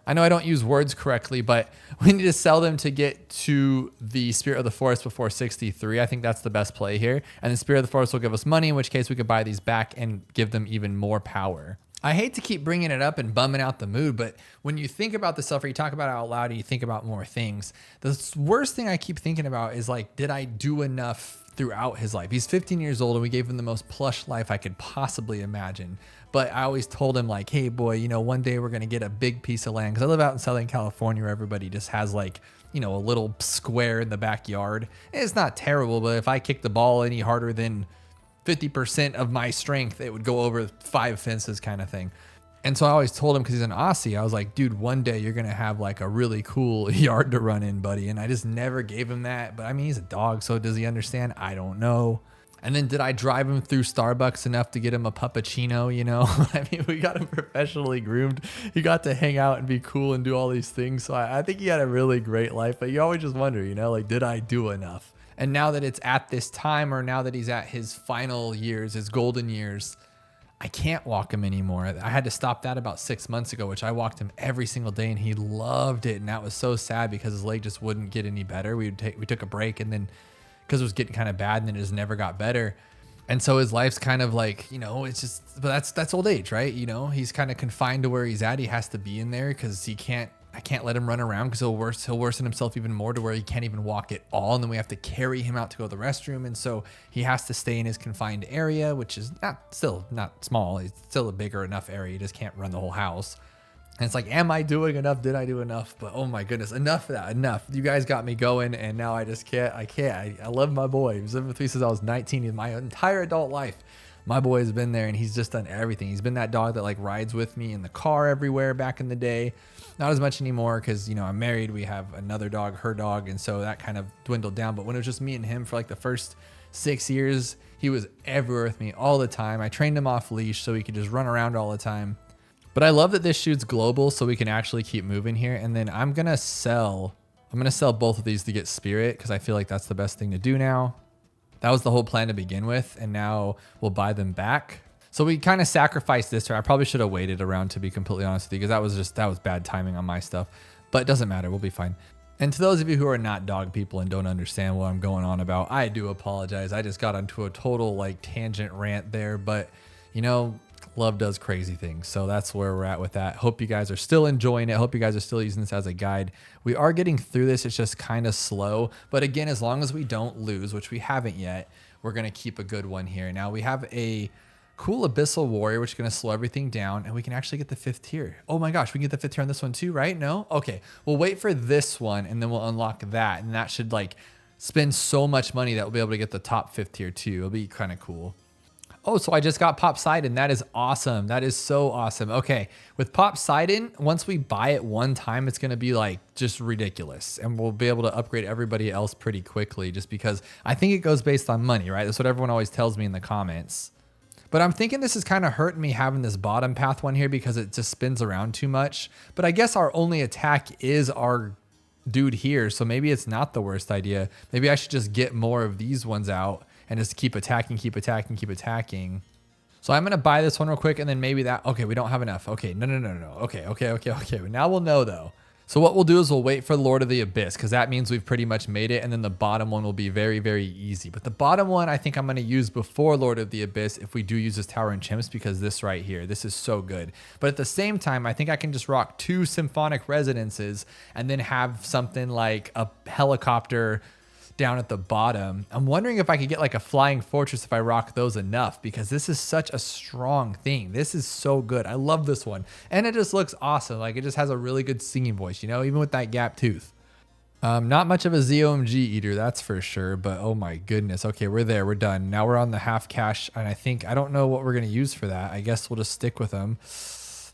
I know I don't use words correctly, but we need to sell them to get to the Spirit of the Forest before 63. I think that's the best play here. And the Spirit of the Forest will give us money, in which case we could buy these back and give them even more power. I hate to keep bringing it up and bumming out the mood, but when you think about the stuff or you talk about it out loud and you think about more things, the worst thing I keep thinking about is like, did I do enough throughout his life? He's 15 years old and we gave him the most plush life I could possibly imagine. But I always told him like, hey boy, you know, one day we're going to get a big piece of land. Cause I live out in Southern California where everybody just has like, you know, a little square in the backyard. And it's not terrible, but if I kick the ball any harder than 50% of my strength, it would go over 5 fences kind of thing. And so I always told him, because he's an Aussie, I was like, dude, one day you're going to have like a really cool yard to run in, buddy. And I just never gave him that. But I mean, he's a dog. So does he understand? I don't know. And then did I drive him through Starbucks enough to get him a puppuccino, you know? I mean, we got him professionally groomed. He got to hang out and be cool and do all these things. So I think he had a really great life. But you always just wonder, you know, like, did I do enough? And now that it's at this time, or now that he's at his final years, his golden years, I can't walk him anymore. I had to stop that about 6 months ago, which I walked him every single day and he loved it. And that was so sad because his leg just wouldn't get any better. We took a break, and then because it was getting kind of bad, and then it just never got better. And so his life's kind of like, you know, it's just, but that's old age, right? You know, he's kind of confined to where he's at. He has to be in there because I can't let him run around because he'll worsen himself even more to where he can't even walk at all. And then we have to carry him out to go to the restroom. And so he has to stay in his confined area, which is still not small. It's still a bigger enough area. You just can't run the whole house. And it's like, am I doing enough? Did I do enough? But oh my goodness, enough of that, enough. You guys got me going, and now I just can't. I love my boy. He's lived with me since I was 19 in my entire adult life. My boy has been there, and he's just done everything. He's been that dog that like rides with me in the car everywhere back in the day. Not as much anymore because, you know, I'm married. We have another dog, her dog, and so that kind of dwindled down. But when it was just me and him for like the first 6 years, He was everywhere with me all the time. I trained him off leash so he could just run around all the time. But I love that this shoots global so we can actually keep moving here. And then I'm going to sell both of these to get spirit because I feel like that's the best thing to do now. That was the whole plan to begin with. And now we'll buy them back. So we kind of sacrificed this. Or I probably should have waited around, to be completely honest with you, because that was bad timing on my stuff. But it doesn't matter. We'll be fine. And to those of you who are not dog people and don't understand what I'm going on about, I do apologize. I just got onto a total like tangent rant there, but you know, love does crazy things. So that's where we're at with that. Hope you guys are still enjoying it. Hope you guys are still using this as a guide. We are getting through this. It's just kind of slow. But again, as long as we don't lose, which we haven't yet, we're going to keep a good one here. Now we have a cool Abyssal Warrior, which is going to slow everything down, and we can actually get the 5th tier. Oh my gosh, we can get the 5th tier on this one too, right? No? Okay, we'll wait for this one, and then we'll unlock that, and that should like spend so much money that we'll be able to get the top 5th tier too. It'll be kind of cool. Oh, so I just got Poseidon. That is awesome. That is so awesome. Okay, with Poseidon, once we buy it one time, it's going to be like just ridiculous, and we'll be able to upgrade everybody else pretty quickly just because I think it goes based on money, right? That's what everyone always tells me in the comments. But I'm thinking this is kind of hurting me having this bottom path one here because it just spins around too much. But I guess our only attack is our dude here. So maybe it's not the worst idea. Maybe I should just get more of these ones out and just keep attacking, keep attacking, keep attacking. So I'm going to buy this one real quick and then maybe that. Okay, we don't have enough. Okay, no. Okay. Now we'll know though. So what we'll do is we'll wait for Lord of the Abyss because that means we've pretty much made it. And then the bottom one will be very, very easy. But the bottom one, I think I'm going to use before Lord of the Abyss if we do use this Tower and Chimps because this right here, this is so good. But at the same time, I think I can just rock 2 Symphonic Residences and then have something like a helicopter down at the bottom. I'm wondering if I could get like a Flying Fortress if I rock those enough because this is such a strong thing. This is so good. I love this one. And it just looks awesome. Like it just has a really good singing voice, you know, even with that gap tooth. Not much of a ZOMG eater, that's for sure. But oh my goodness. Okay, we're there. We're done. Now we're on the half cash. And I don't know what we're going to use for that. I guess we'll just stick with them.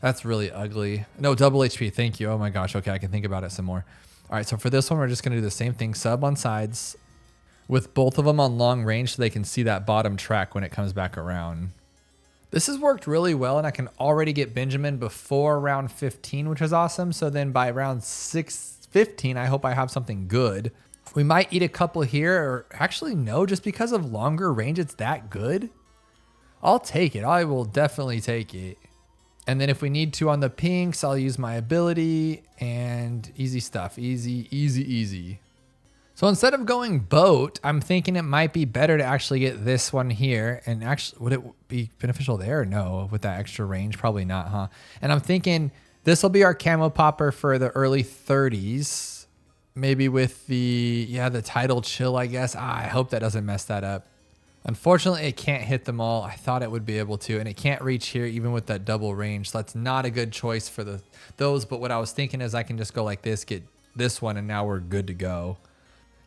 That's really ugly. No, double HP. Thank you. Oh my gosh. Okay, I can think about it some more. All right, so for this one, we're just going to do the same thing. Sub on sides with both of them on long range so they can see that bottom track when it comes back around. This has worked really well, and I can already get Benjamin before round 15, which is awesome. So then by round 15, I hope I have something good. We might eat a couple here, or actually no, just because of longer range, it's that good. I'll take it. I will definitely take it. And then if we need to on the pinks, I'll use my ability and easy stuff. Easy. So instead of going boat, I'm thinking it might be better to actually get this one here. And actually, would it be beneficial there or no with that extra range? Probably not, huh? And I'm thinking this will be our camo popper for the early 30s. Maybe with the tidal chill, I guess. I hope that doesn't mess that up. Unfortunately, it can't hit them all. I thought it would be able to, and it can't reach here even with that double range. So that's not a good choice for those. But what I was thinking is I can just go like this, get this one, and now we're good to go.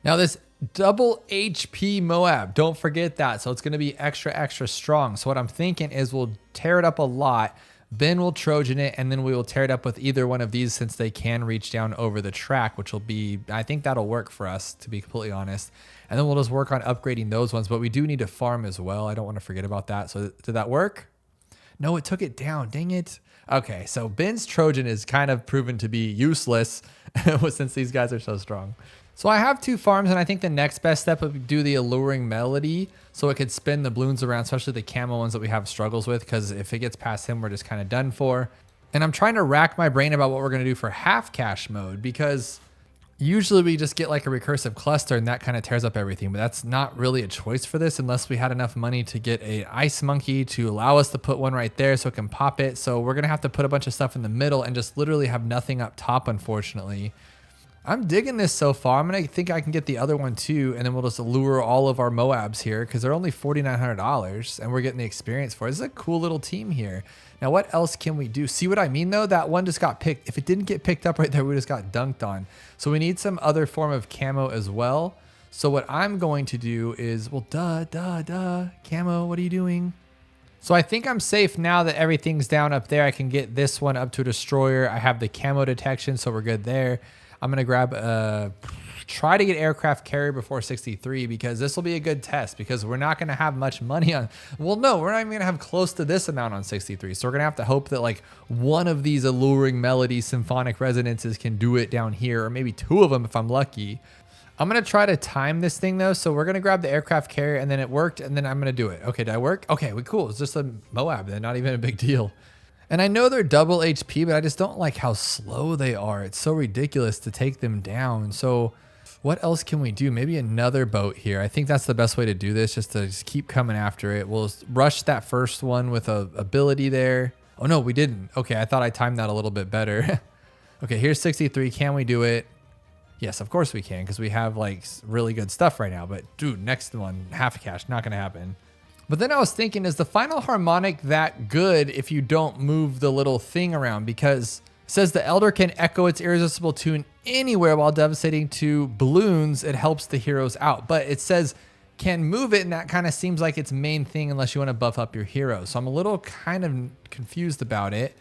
Now this double HP Moab, don't forget that. So it's going to be extra strong. So what I'm thinking is we'll tear it up a lot. Ben will Trojan it, and then we will tear it up with either one of these since they can reach down over the track, which will be, I think that'll work for us, to be completely honest. And then we'll just work on upgrading those ones, but we do need to farm as well. I don't want to forget about that. So did that work? No, it took it down. Dang it. Okay, so Ben's Trojan is kind of proven to be useless since these guys are so strong. So I have 2 farms, and I think the next best step would be do the Alluring Melody so it could spin the balloons around, especially the camo ones that we have struggles with, because if it gets past him, we're just kind of done for. And I'm trying to rack my brain about what we're going to do for half cash mode, because usually we just get like a recursive cluster and that kind of tears up everything, but that's not really a choice for this unless we had enough money to get a ice monkey to allow us to put one right there so it can pop it. So we're going to have to put a bunch of stuff in the middle and just literally have nothing up top, unfortunately. I'm digging this so far. I'm going to think I can get the other one too, and then we'll just lure all of our Moabs here because they're only $4,900 and we're getting the experience for it. This is a cool little team here. Now, what else can we do? See what I mean, though? That one just got picked. If it didn't get picked up right there, we just got dunked on. So we need some other form of camo as well. So what I'm going to do is, well, camo, what are you doing? So I think I'm safe now that everything's down up there. I can get this one up to a destroyer. I have the camo detection, so we're good there. I'm going to grab try to get aircraft carrier before 63 because this will be a good test because we're not going to have much money on, well, no, we're not even going to have close to this amount on 63. So we're going to have to hope that like one of these alluring melody symphonic resonances can do it down here, or maybe two of them if I'm lucky. I'm going to try to time this thing though. So we're going to grab the aircraft carrier and then it worked and then I'm going to do it. Okay, did I work? Okay, cool. It's just a Moab then, not even a big deal. And I know they're double HP, but I just don't like how slow they are. It's so ridiculous to take them down. So what else can we do? Maybe another boat here. I think that's the best way to do this, just to keep coming after it. We'll rush that first one with a ability there. Oh no, we didn't. Okay, I thought I timed that a little bit better. Okay, here's 63. Can we do it? Yes, of course we can, because we have like really good stuff right now. But dude, next one, half cash, not gonna happen. But then I was thinking, is the final harmonic that good if you don't move the little thing around? Because it says the Elder can echo its irresistible tune anywhere while devastating to balloons. It helps the heroes out. But it says can move it, and that kind of seems like its main thing unless you want to buff up your hero. So I'm a little kind of confused about it.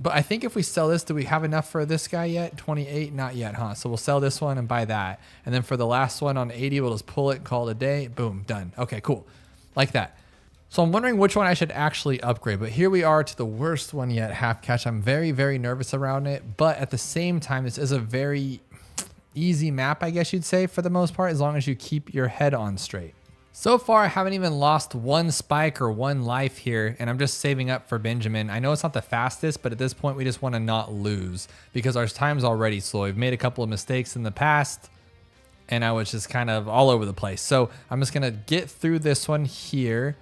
But I think if we sell this, do we have enough for this guy yet? 28? Not yet, huh? So we'll sell this one and buy that. And then for the last one on 80, we'll just pull it and call it a day. Boom, done. Okay, cool. Like that. So I'm wondering which one I should actually upgrade, but here we are to the worst one yet, half catch. I'm very, very nervous around it, but at the same time, this is a very easy map, I guess you'd say, for the most part, as long as you keep your head on straight. So far, I haven't even lost one spike or one life here, and I'm just saving up for Benjamin. I know it's not the fastest, but at this point, we just want to not lose because our time's already slow. We've made a couple of mistakes in the past, and I was just kind of all over the place. So I'm just going to get through this one here.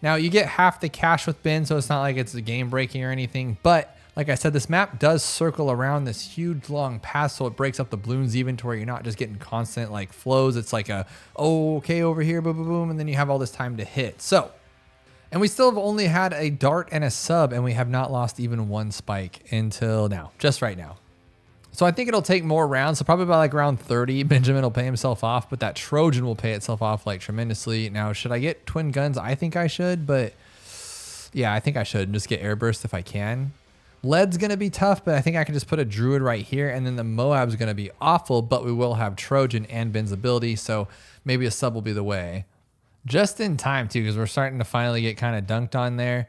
Now you get half the cash with Ben, so it's not like it's a game breaking or anything. But like I said, this map does circle around this huge long path, so it breaks up the balloons even to where you're not just getting constant like flows. It's like a, oh, okay, over here, boom, boom, boom, and then you have all this time to hit. So, and we still have only had a dart and a sub, and we have not lost even one spike until now, just right now. So I think it'll take more rounds. So probably by like round 30, Benjamin will pay himself off, but that Trojan will pay itself off like tremendously. Now, should I get twin guns? I think I should, but yeah, I think I should just get airburst if I can. Lead's going to be tough, but I think I can just put a druid right here. And then the Moab's going to be awful, but we will have Trojan and Ben's ability. So maybe a sub will be the way. Just in time too, because we're starting to finally get kind of dunked on there.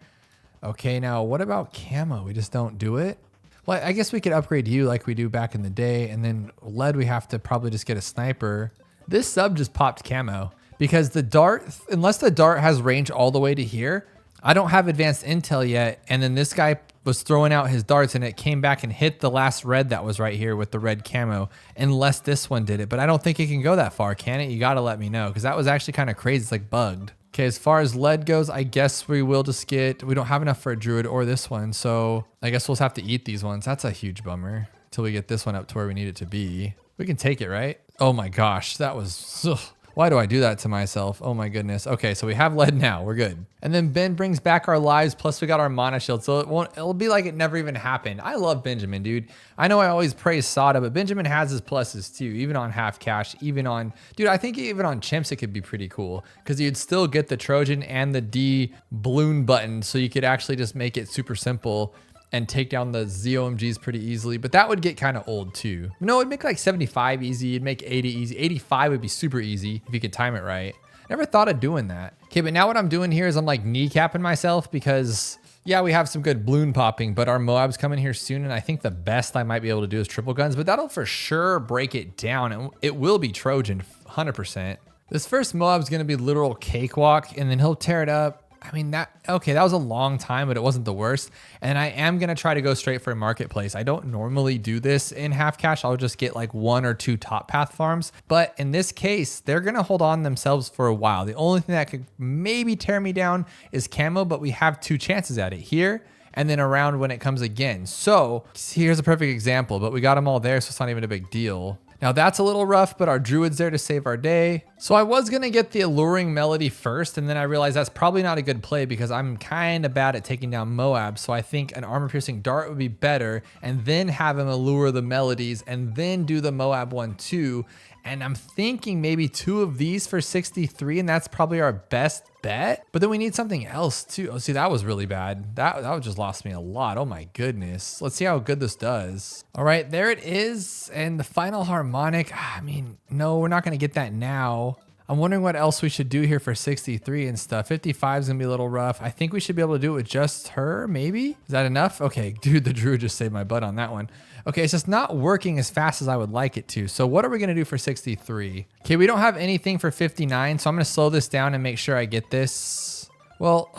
Okay, now what about camo? We just don't do it. Well, I guess we could upgrade you like we do back in the day. And then lead, we have to probably just get a sniper. This sub just popped camo because the dart, unless the dart has range all the way to here, I don't have advanced intel yet. And then this guy was throwing out his darts and it came back and hit the last red that was right here with the red camo, unless this one did it. But I don't think it can go that far, can it? You got to let me know because that was actually kind of crazy. It's like bugged. Okay, as far as lead goes, I guess we will just get, we don't have enough for a druid or this one. So I guess we'll just have to eat these ones. That's a huge bummer until we get this one up to where we need it to be. We can take it, right? Oh my gosh, that was, ugh. Why do I do that to myself? Oh my goodness. Okay, so we have lead now. We're good. And then Ben brings back our lives, plus we got our mana shield. So it'll be like it never even happened. I love Benjamin, dude. I know I always praise Sada, but Benjamin has his pluses too, even on half cash, even on, dude, I think even on chimps, it could be pretty cool because you'd still get the Trojan and the D balloon button. So you could actually just make it super simple and take down the ZOMGs pretty easily, but that would get kind of old too. No, it'd make like 75 easy, it'd make 80 easy. 85 would be super easy if you could time it right. Never thought of doing that. Okay, but now what I'm doing here is I'm like kneecapping myself because yeah, we have some good balloon popping, but our Moab's coming here soon, and I think the best I might be able to do is triple guns, but that'll for sure break it down, and it will be Trojan, 100%. This first Moab's gonna be literal cakewalk, and then he'll tear it up. I mean, okay, that was a long time, but it wasn't the worst. And I am going to try to go straight for a marketplace. I don't normally do this in half cash. I'll just get like 1 or 2 top path farms. But in this case, they're going to hold on themselves for a while. The only thing that could maybe tear me down is camo, but we have 2 chances at it here and then around when it comes again. So here's a perfect example, but we got them all there, so it's not even a big deal. Now that's a little rough, but our druid's there to save our day. So I was gonna get the alluring melody first, and then I realized that's probably not a good play because I'm kind of bad at taking down Moab. So I think an armor piercing dart would be better, and then have him allure the melodies and then do the Moab one too. And I'm thinking maybe 2 of these for 63, and that's probably our best bet. But then we need something else too. Oh, see, that was really bad. That just lost me a lot. Oh my goodness. Let's see how good this does. All right, there it is. And the final harmonic, I mean, no, we're not gonna get that now. I'm wondering what else we should do here for 63 and stuff. 55 is gonna be a little rough. I think we should be able to do it with just her, maybe? Is that enough? Okay, dude, the druid just saved my butt on that one. Okay, it's just not working as fast as I would like it to. So what are we gonna do for 63? Okay, we don't have anything for 59, so I'm gonna slow this down and make sure I get this. Well,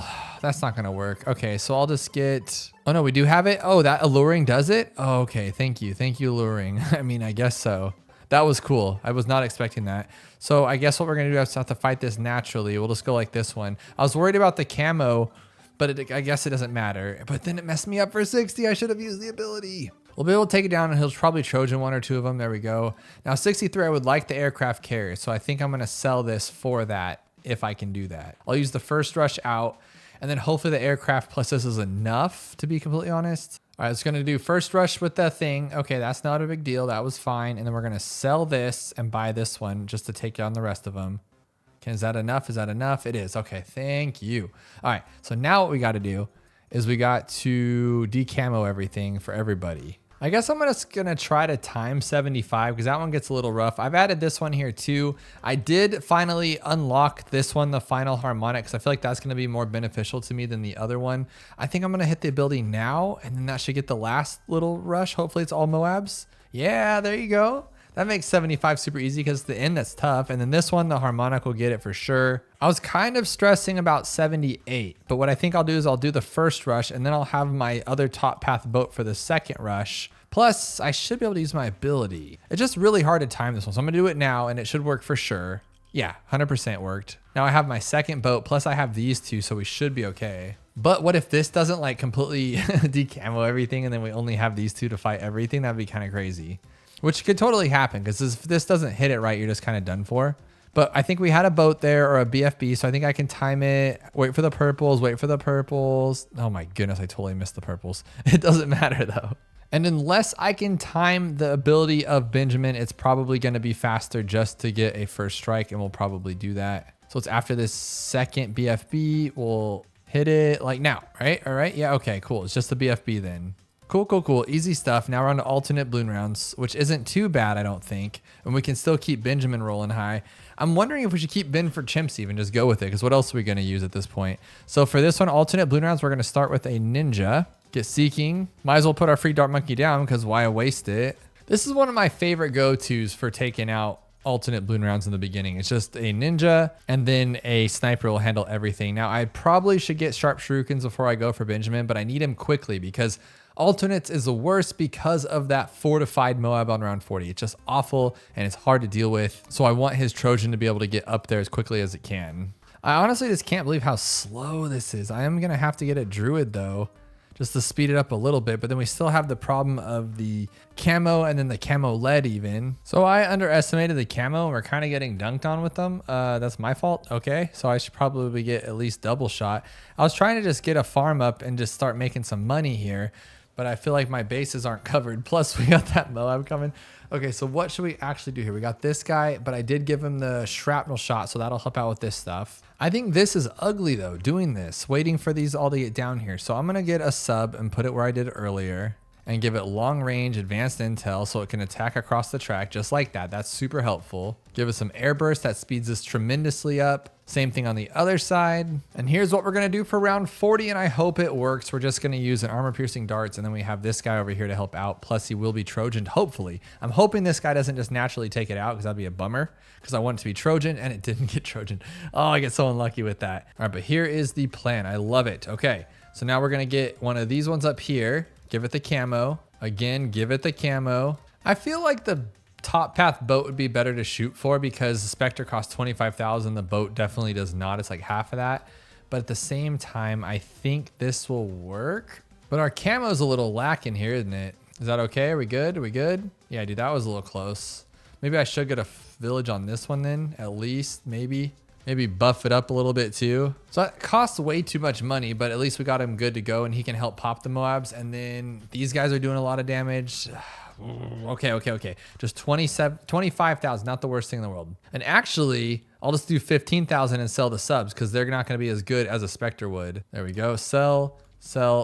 that's not gonna work. Okay, so I'll just get, oh no, we do have it. Oh, that alluring does it? Oh, okay, thank you, alluring. I mean, I guess so. That was cool. I was not expecting that. So I guess what we're gonna do is have to fight this naturally. We'll just go like this one. I was worried about the camo, but I guess it doesn't matter. But then it messed me up for 60. I should have used the ability. We'll be able to take it down and he'll probably Trojan 1 or 2 of them. There we go. Now 63, I would like the aircraft carrier. So I think I'm gonna sell this for that if I can do that. I'll use the first rush out and then hopefully the aircraft plus this is enough, to be completely honest. All right, it's gonna do first rush with that thing. Okay, that's not a big deal. That was fine. And then we're gonna sell this and buy this one just to take down the rest of them. Okay, is that enough? Is that enough? It is. Okay, thank you. All right, so now what we gotta do is we got to decamo everything for everybody. I guess I'm just gonna try to time 75 because that one gets a little rough. I've added this one here too. I did finally unlock this one, the final harmonic, because I feel like that's gonna be more beneficial to me than the other one. I think I'm gonna hit the ability now and then that should get the last little rush. Hopefully it's all Moabs. Yeah, there you go. That makes 75 super easy because the end that's tough. And then this one, the harmonic will get it for sure. I was kind of stressing about 78, but what I think I'll do is I'll do the first rush and then I'll have my other top path boat for the second rush. Plus, I should be able to use my ability. It's just really hard to time this one. So I'm gonna do it now and it should work for sure. Yeah, 100% worked. Now I have my second boat, plus I have these two, so we should be okay. But what if this doesn't like completely decamo everything and then we only have these two to fight everything? That'd be kind of crazy. Which could totally happen because if this doesn't hit it right, you're just kind of done for. But I think we had a boat there or a BFB, so I think I can time it. Wait for the purples, wait for the purples. Oh my goodness, I totally missed the purples. It doesn't matter though. And unless I can time the ability of Benjamin, it's probably going to be faster just to get a first strike, and we'll probably do that. So it's after this second BFB, we'll hit it like now, right? All right, yeah, okay, cool. It's just the BFB then. Cool. Easy stuff. Now we're on to alternate balloon rounds, which isn't too bad, I don't think. And we can still keep Benjamin rolling high. I'm wondering if we should keep Ben for chimps even, just go with it, because what else are we going to use at this point? So for this one, alternate balloon rounds, we're going to start with a ninja. Get seeking. Might as well put our free dart monkey down, because why waste it? This is one of my favorite go-tos for taking out alternate balloon rounds in the beginning. It's just a ninja and then a sniper will handle everything. Now I probably should get sharp shurikens before I go for Benjamin, but I need him quickly because alternates is the worst because of that fortified Moab on round 40. It's just awful and it's hard to deal with. So I want his Trojan to be able to get up there as quickly as it can. I honestly just can't believe how slow this is. I am gonna have to get a druid though, just to speed it up a little bit, but then we still have the problem of the camo and then the camo lead even. So I underestimated the camo and we're kind of getting dunked on with them. That's my fault, okay? So I should probably get at least double shot. I was trying to just get a farm up and just start making some money here, but I feel like my bases aren't covered. Plus we got that Moab coming. Okay, so what should we actually do here? We got this guy, but I did give him the shrapnel shot, so that'll help out with this stuff. I think this is ugly though, doing this, waiting for these all to get down here. So I'm gonna get a sub and put it where I did earlier and give it long range advanced intel so it can attack across the track just like that. That's super helpful. Give it some air burst that speeds this tremendously up. Same thing on the other side. And here's what we're gonna do for round 40 and I hope it works. We're just gonna use an armor piercing darts and then we have this guy over here to help out. Plus he will be Trojaned, hopefully. I'm hoping this guy doesn't just naturally take it out because that'd be a bummer because I want it to be Trojan and it didn't get Trojan. Oh, I get so unlucky with that. All right, but here is the plan. I love it. Okay, so now we're gonna get one of these ones up here. Give it the camo. Again, give it the camo. I feel like the top path boat would be better to shoot for because the Spectre costs 25,000. The boat definitely does not. It's like half of that. But at the same time, I think this will work. But our camo is a little lacking here, isn't it? Is that okay? Are we good? Are we good? Yeah, dude, that was a little close. Maybe I should get a village on this one then, at least, maybe. Maybe buff it up a little bit too. So that costs way too much money, but at least we got him good to go and he can help pop the Moabs. And then these guys are doing a lot of damage. Okay. Just 25,000, not the worst thing in the world. And actually, I'll just do 15,000 and sell the subs because they're not going to be as good as a Spectre would. There we go. Sell,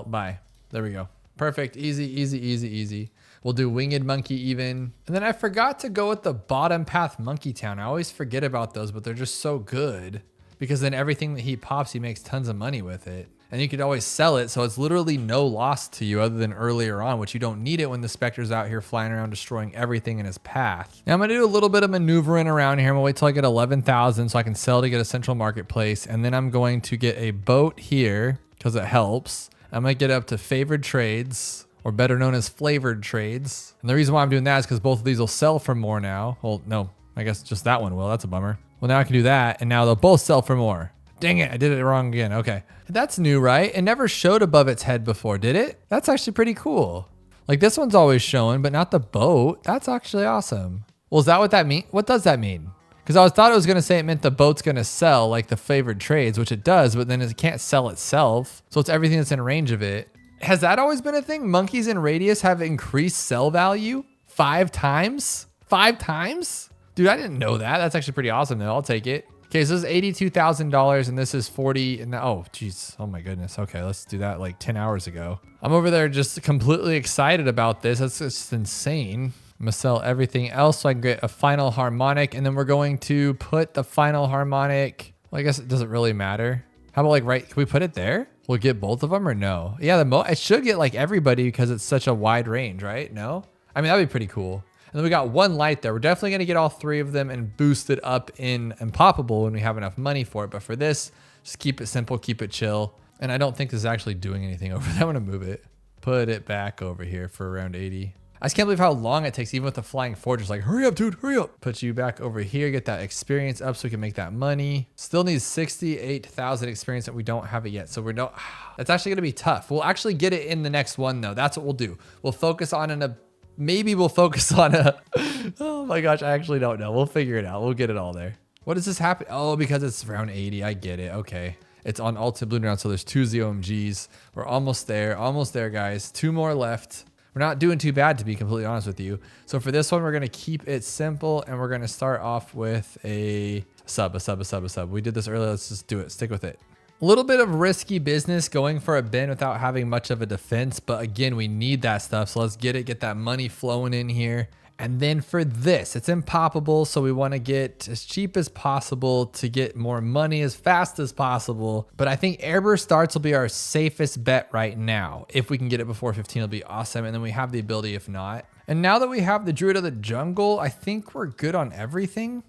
buy. There we go. Perfect. Easy. We'll do Winged Monkey even. And then I forgot to go with the bottom path Monkey Town. I always forget about those, but they're just so good because then everything that he pops, he makes tons of money with it. And you could always sell it. So it's literally no loss to you other than earlier on, which you don't need it when the Spectre's out here flying around destroying everything in his path. Now I'm gonna do a little bit of maneuvering around here. I'm gonna wait till I get 11,000 so I can sell to get a central marketplace. And then I'm going to get a boat here because it helps. I'm gonna get up to favored trades, or better known as flavored trades. And the reason why I'm doing that is because both of these will sell for more now. Well, no, I guess just that one will. That's a bummer. Well, now I can do that, and now they'll both sell for more. Dang it, I did it wrong again. Okay. That's new, right? It never showed above its head before, did it? That's actually pretty cool. Like this one's always showing, but not the boat. That's actually awesome. Well, is that what that means? What does that mean? Because I thought it was going to say it meant the boat's going to sell like the favored trades, which it does, but then it can't sell itself. So it's everything that's in range of it. Has that always been a thing? Monkeys in radius have increased sell value 5 times? 5 times? Dude, I didn't know that. That's actually pretty awesome though. I'll take it. Okay, so this is $82,000 and this is 40. And oh, geez. Oh my goodness. Okay, let's do that like 10 hours ago. I'm over there just completely excited about this. That's just insane. I'm gonna sell everything else so I can get a final harmonic. And then we're going to put the final harmonic. Well, I guess it doesn't really matter. How about like, right, can we put it there? We'll get both of them or no? Yeah, I should get like everybody because it's such a wide range, right? No? I mean, that'd be pretty cool. And then we got one light there. We're definitely going to get all 3 of them and boost it up in Impoppable when we have enough money for it. But for this, just keep it simple, keep it chill. And I don't think this is actually doing anything over there. I'm going to move it. Put it back over here for around 80. I just can't believe how long it takes, even with the flying fortress. Like, hurry up, dude, hurry up. Put you back over here, get that experience up so we can make that money. Still needs 68,000 experience that we don't have it yet. So we're no, that's actually gonna be tough. We'll actually get it in the next one though. That's what we'll do. We'll focus on maybe we'll focus on oh my gosh, I actually don't know. We'll figure it out. We'll get it all there. What does this happen? Oh, because it's around 80, I get it, okay. It's on ultimate bloon round, so there's 2 ZOMGs. We're almost there, guys. 2 more left. We're not doing too bad, to be completely honest with you. So for this one, we're gonna keep it simple and we're gonna start off with a sub. We did this earlier, let's just do it, stick with it. A little bit of risky business going for a bin without having much of a defense, but again, we need that stuff. So let's get that money flowing in here. And then for this, it's impoppable. So we want to get as cheap as possible to get more money as fast as possible. But I think Airburst starts will be our safest bet right now. If we can get it before 15, it'll be awesome. And then we have the ability if not. And now that we have the Druid of the Jungle, I think we're good on everything.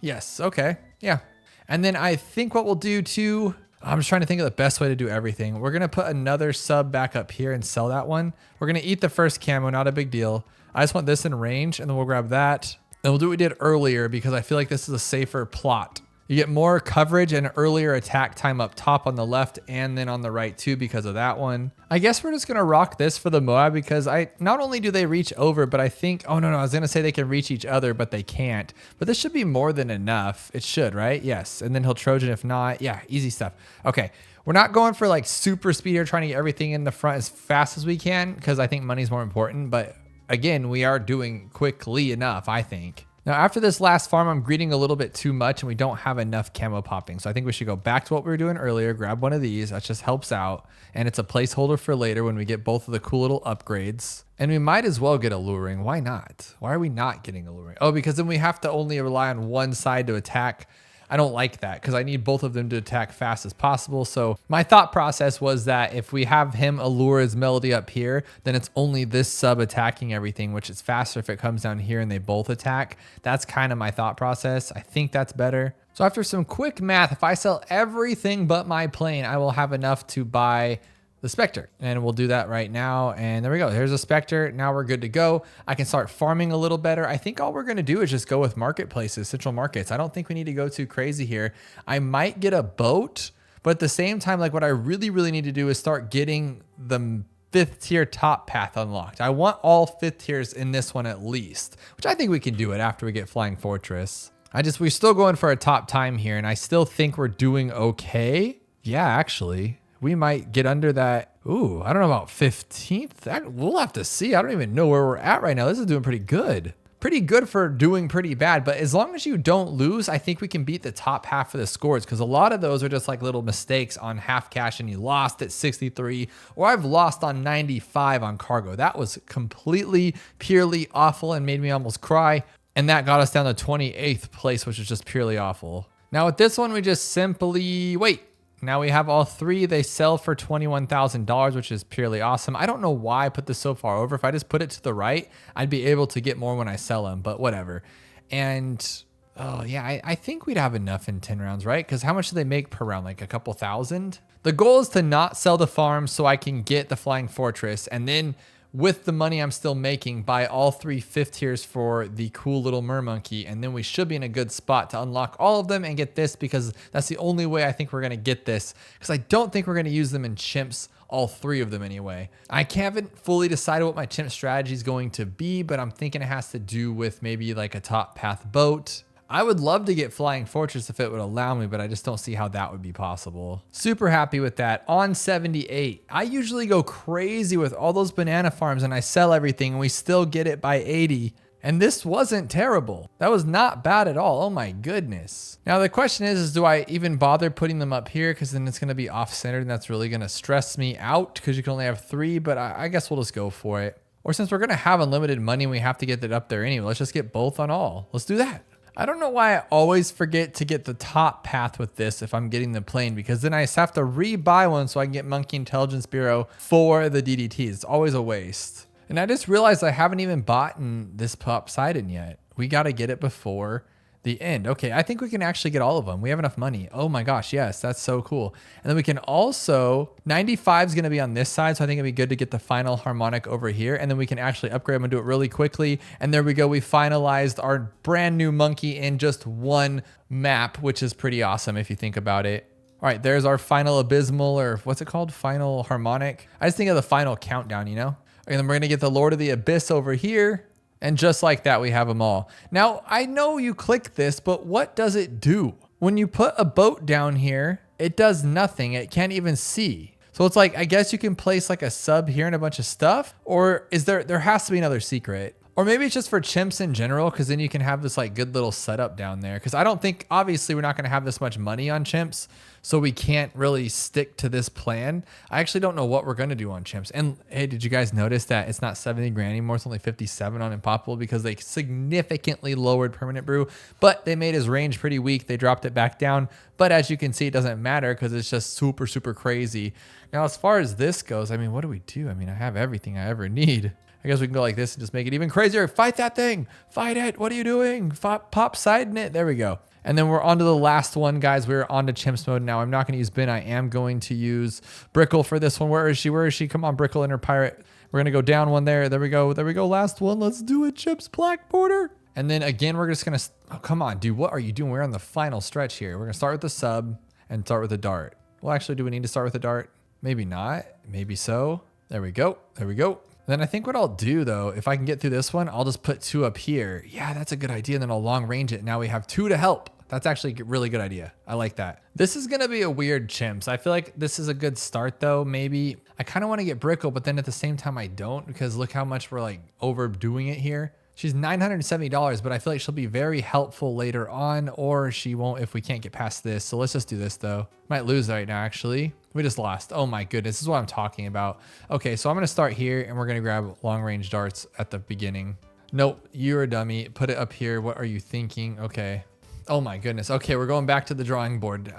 Yes, okay, yeah. And then I think what we'll do too, I'm just trying to think of the best way to do everything. We're gonna put another sub back up here and sell that one. We're gonna eat the first camo, not a big deal. I just want this in range and then we'll grab that. And we'll do what we did earlier because I feel like this is a safer plot. You get more coverage and earlier attack time up top on the left and then on the right too because of that one. I guess we're just gonna rock this for the Moab because not only do they reach over, but I think, oh no, I was gonna say they can reach each other, but they can't. But this should be more than enough. It should, right? Yes, and then he'll Trojan if not. Yeah, easy stuff. Okay, we're not going for like super speed here, trying to get everything in the front as fast as we can because I think money's more important, but again, we are doing quickly enough, I think. Now, after this last farm, I'm greeting a little bit too much and we don't have enough camo popping. So I think we should go back to what we were doing earlier, grab one of these. That just helps out. And it's a placeholder for later when we get both of the cool little upgrades. And we might as well get alluring. Why not? Why are we not getting alluring? Oh, because then we have to only rely on one side to attack. I don't like that because I need both of them to attack fast as possible. So my thought process was that if we have him allure his melody up here, then it's only this sub attacking everything, which is faster if it comes down here and they both attack. That's kind of my thought process. I think that's better. So after some quick math, if I sell everything but my plane, I will have enough to buy the Spectre. And we'll do that right now. And there we go. Here's a Spectre. Now we're good to go. I can start farming a little better. I think all we're going to do is just go with marketplaces, central markets. I don't think we need to go too crazy here. I might get a boat, but at the same time, like what I really need to do is start getting the 5th tier top path unlocked. I want all 5th tiers in this one at least, which I think we can do it after we get Flying Fortress. We're still going for a top time here, and I still think we're doing okay. Yeah, actually, we might get under that. Ooh, I don't know about 15th. We'll have to see. I don't even know where we're at right now. This is doing pretty good. Pretty good for doing pretty bad, but as long as you don't lose, I think we can beat the top half of the scores, because a lot of those are just like little mistakes on half cash and you lost at 63, or I've lost on 95 on cargo. That was completely, purely awful and made me almost cry. And that got us down to 28th place, which is just purely awful. Now with this one, we just simply wait. Now we have all three. They sell for $21,000, which is purely awesome. I don't know why I put this so far over. If I just put it to the right, I'd be able to get more when I sell them, but whatever. And oh yeah, I think we'd have enough in 10 rounds, right? Because how much do they make per round? Like a couple thousand? The goal is to not sell the farm so I can get the Flying Fortress, and then with the money I'm still making, buy all 3 5th tiers for the cool little mermonkey, and then we should be in a good spot to unlock all of them and get this, because that's the only way I think we're gonna get this, because I don't think we're gonna use them in chimps, all 3 of them anyway. I haven't fully decided what my chimp strategy is going to be, but I'm thinking it has to do with maybe like a top path boat. I would love to get Flying Fortress if it would allow me, but I just don't see how that would be possible. Super happy with that. On 78, I usually go crazy with all those banana farms and I sell everything and we still get it by 80. And this wasn't terrible. That was not bad at all. Oh my goodness. Now the question is do I even bother putting them up here? Because then it's going to be off-centered and that's really going to stress me out because you can only have 3, but I guess we'll just go for it. Or since we're going to have unlimited money and we have to get that up there anyway, let's just get both on all. Let's do that. I don't know why I always forget to get the top path with this if I'm getting the plane, because then I just have to rebuy one so I can get Monkey Intelligence Bureau for the DDTs. It's always a waste. And I just realized I haven't even bought this Poseidon yet. We got to get it before the end. Okay, I think we can actually get all of them. We have enough money. Oh my gosh, yes, that's so cool. And then we can also, 95 is going to be on this side, so I think it'd be good to get the final harmonic over here, and then we can actually upgrade them and do it really quickly. And there we go, we finalized our brand new monkey in just one map, which is pretty awesome if you think about it. All right, there's our final abysmal, or what's it called? Final harmonic. I just think of the final countdown, you know? And then we're going to get the Lord of the Abyss over here. And just like that, we have them all. Now, I know you click this, but what does it do? When you put a boat down here, it does nothing. It can't even see. So it's like, I guess you can place like a sub here and a bunch of stuff, or is there has to be another secret. Or maybe it's just for chimps in general, because then you can have this like good little setup down there. Because I don't think, obviously, we're not going to have this much money on chimps, so we can't really stick to this plan. I actually don't know what we're going to do on chimps. And hey, did you guys notice that it's not 70 grand anymore? It's only 57 on Impoppable, because they significantly lowered permanent brew, but they made his range pretty weak. They dropped it back down. But as you can see, it doesn't matter because it's just super, super crazy. Now, as far as this goes, I mean, what do we do? I mean, I have everything I ever need. I guess we can go like this and just make it even crazier. Fight that thing. Fight it. What are you doing? Pop siding it. There we go. And then we're on to the last one, guys. We're on to chimps mode now. I'm not going to use bin. I am going to use Brickle for this one. Where is she? Where is she? Come on, Brickle, inner pirate. We're going to go down one there. There we go. There we go. Last one. Let's do it. Chimps Black Border. And then again, we're just going to... Oh, come on, dude. What are you doing? We're on the final stretch here. We're going to start with the sub and start with the dart. Well, actually, do we need to start with the dart? Maybe not. Maybe so. There we go. There we go. Then I think what I'll do though, if I can get through this one, I'll just put 2 up here. Yeah, that's a good idea. And then I'll long range it. Now we have 2 to help. That's actually a really good idea. I like that. This is going to be a weird chimps. I feel like this is a good start though. Maybe I kind of want to get Brickle, but then at the same time I don't, because look how much we're like overdoing it here. She's $970, but I feel like she'll be very helpful later on, or she won't if we can't get past this. So let's just do this though. Might lose right now, actually. We just lost. Oh my goodness, this is what I'm talking about. Okay, so I'm gonna start here and we're gonna grab long range darts at the beginning. Nope, you're a dummy. Put it up here. What are you thinking? Okay. Oh my goodness. Okay, we're going back to the drawing board.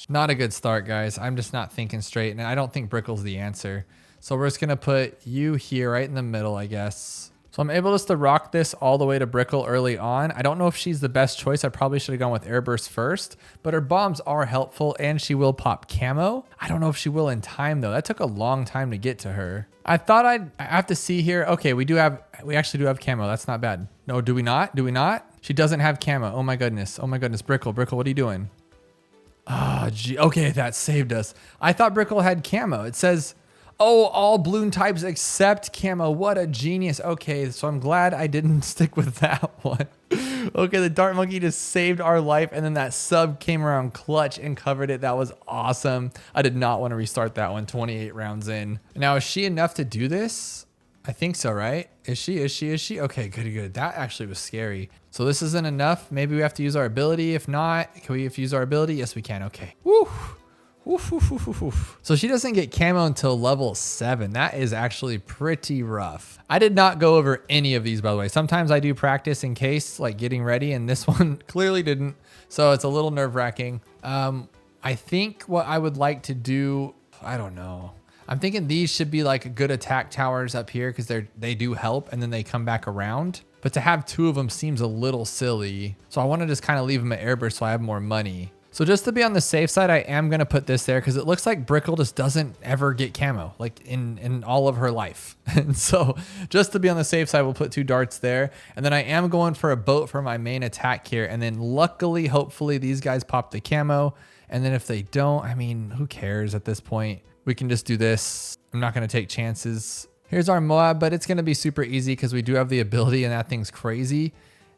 Not a good start, guys. I'm just not thinking straight, and I don't think Brickle's the answer. So we're just gonna put you here right in the middle, I guess. So I'm able just to rock this all the way to Brickle early on. I don't know if she's the best choice. I probably should have gone with Airburst first, but her bombs are helpful and she will pop camo. I don't know if she will in time though. That took a long time to get to her. I thought I have to see here. Okay, we actually do have camo. That's not bad. No, do we not? Do we not? She doesn't have camo. Oh my goodness. Oh my goodness. Brickle, what are you doing? Ah, gee. Okay, that saved us. I thought Brickle had camo. It says, oh, all bloon types except camo. What a genius. Okay, so I'm glad I didn't stick with that one. Okay, the dart monkey just saved our life, and then that sub came around clutch and covered it. That was awesome. I did not want to restart that one 28 rounds in. Now, is she enough to do this? I think so, right? Is she? Okay, good. That actually was scary. So this isn't enough. Maybe we have to use our ability. If not, can we use our ability? Yes, we can. Okay. Woo. So she doesn't get camo until level 7. That is actually pretty rough. I did not go over any of these, by the way. Sometimes I do practice in case, like getting ready, and this one clearly didn't. So it's a little nerve-wracking. I think what I would like to do, I don't know. I'm thinking these should be like good attack towers up here because they do help and then they come back around. But to have 2 of them seems a little silly. So I want to just kind of leave them at airburst so I have more money. So just to be on the safe side, I am going to put this there because it looks like Brickle just doesn't ever get camo like in all of her life. And so just to be on the safe side, we'll put 2 darts there. And then I am going for a boat for my main attack here. And then luckily, hopefully these guys pop the camo. And then if they don't, I mean, who cares at this point? We can just do this. I'm not going to take chances. Here's our Moab, but it's going to be super easy because we do have the ability and that thing's crazy.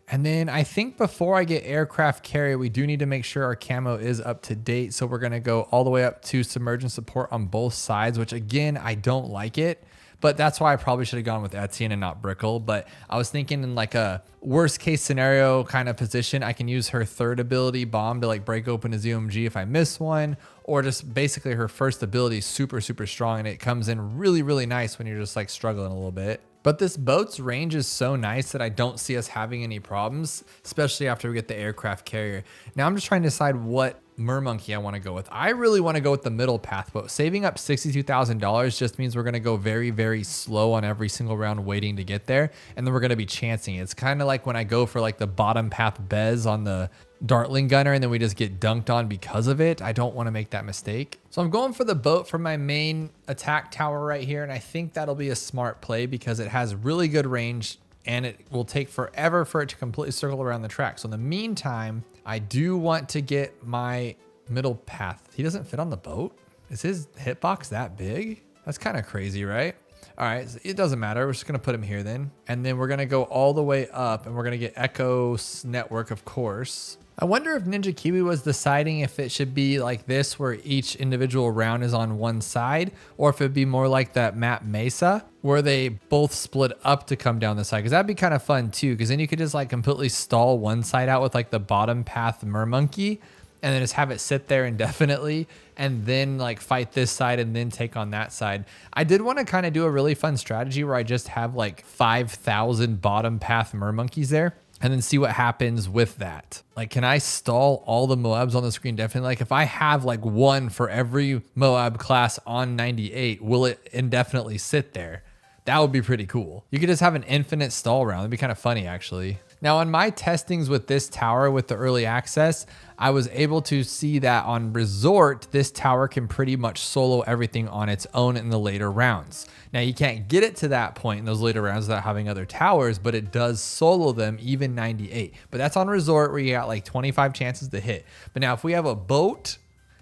And then I think before I get aircraft carrier, we do need to make sure our camo is up to date. So we're going to go all the way up to submergence support on both sides, which again, I don't like it. But that's why I probably should have gone with Etienne and not Brickle. But I was thinking in like a worst case scenario kind of position, I can use her 3rd ability, Bomb, to like break open a ZOMG if I miss one. Or just basically her first ability is super, super strong. And it comes in really, really nice when you're just like struggling a little bit. But this boat's range is so nice that I don't see us having any problems, especially after we get the aircraft carrier. Now I'm just trying to decide what mermonkey I want to go with. I really want to go with the middle path boat. Saving up $62,000 just means we're going to go very, very slow on every single round waiting to get there. And then we're going to be chancing. It's kind of like when I go for like the bottom path Bez on the Dartling gunner and then we just get dunked on because of it. I don't want to make that mistake. So I'm going for the boat for my main attack tower right here. And I think that'll be a smart play because it has really good range and it will take forever for it to completely circle around the track. So in the meantime, I do want to get my middle path. He doesn't fit on the boat. Is his hitbox that big? That's kind of crazy, right? All right, so it doesn't matter. We're just gonna put him here then. And then we're gonna go all the way up and we're gonna get Echo's network, of course. I wonder if Ninja Kiwi was deciding if it should be like this where each individual round is on one side or if it'd be more like that map Mesa where they both split up to come down the side, because that'd be kind of fun too, because then you could just like completely stall one side out with like the bottom path mermonkey and then just have it sit there indefinitely and then like fight this side and then take on that side. I did want to kind of do a really fun strategy where I just have like 5,000 bottom path mermonkeys there and then see what happens with that. Like, can I stall all the Moabs on the screen? Definitely. Like if I have like 1 for every Moab class on 98, will it indefinitely sit there? That would be pretty cool. You could just have an infinite stall round. That'd be kind of funny actually. Now on my testings with this tower with the early access, I was able to see that on Resort, this tower can pretty much solo everything on its own in the later rounds. Now you can't get it to that point in those later rounds without having other towers, but it does solo them even 98. But that's on Resort where you got like 25 chances to hit. But now if we have a boat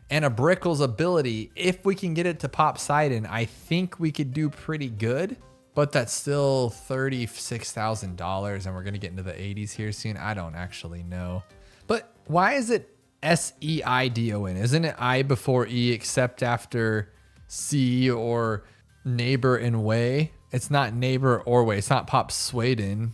and a Brickle's ability, if we can get it to pop Sidon, I think we could do pretty good. But that's still $36,000 and we're gonna get into the 80s here soon. I don't actually know. But why is it SEIDON? Isn't it I before E except after C or neighbor and way? It's not neighbor or way. It's not Pop Swaden.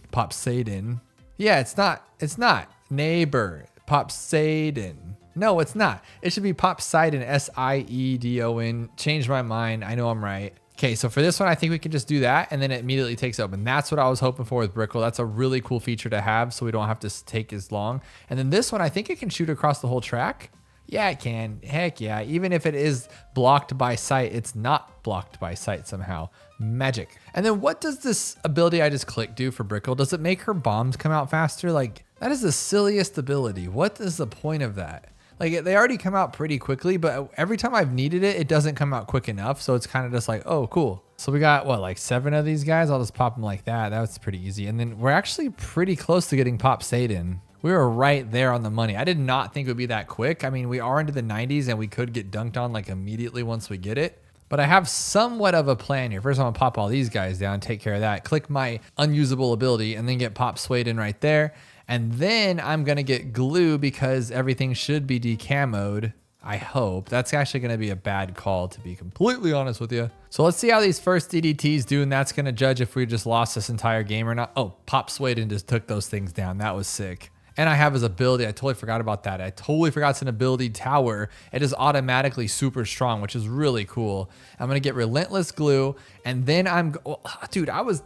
Yeah, it's not neighbor, Pop Sadin. No, it's not. It should be Pop Sidon, SIEDON. Change my mind. I know I'm right. Okay, so for this one, I think we can just do that and then it immediately takes open. That's what I was hoping for with Brickle. That's a really cool feature to have so we don't have to take as long. And then this one, I think it can shoot across the whole track. Yeah, it can. Heck yeah. Even if it is blocked by sight, it's not blocked by sight somehow. Magic. And then what does this ability I just clicked do for Brickle? Does it make her bombs come out faster? Like, that is the silliest ability. What is the point of that? Like they already come out pretty quickly, but every time I've needed it, it doesn't come out quick enough. So it's kind of just like, oh, cool. So we got what, like 7 of these guys? I'll just pop them like that. That was pretty easy. And then we're actually pretty close to getting Pop Sadin. We were right there on the money. I did not think it would be that quick. I mean, we are into the 90s and we could get dunked on like immediately once we get it. But I have somewhat of a plan here. First, I'm gonna pop all these guys down, take care of that, click my unusable ability, and then get Pop Swaden right there. And then I'm going to get glue because everything should be decamoed. I hope. That's actually going to be a bad call, to be completely honest with you. So let's see how these first DDTs do, and that's going to judge if we just lost this entire game or not. Oh, Pop Swaden just took those things down. That was sick. And I have his ability. I totally forgot about that. I totally forgot it's an ability tower. It is automatically super strong, which is really cool. I'm going to get Relentless Glue, and then dude, I was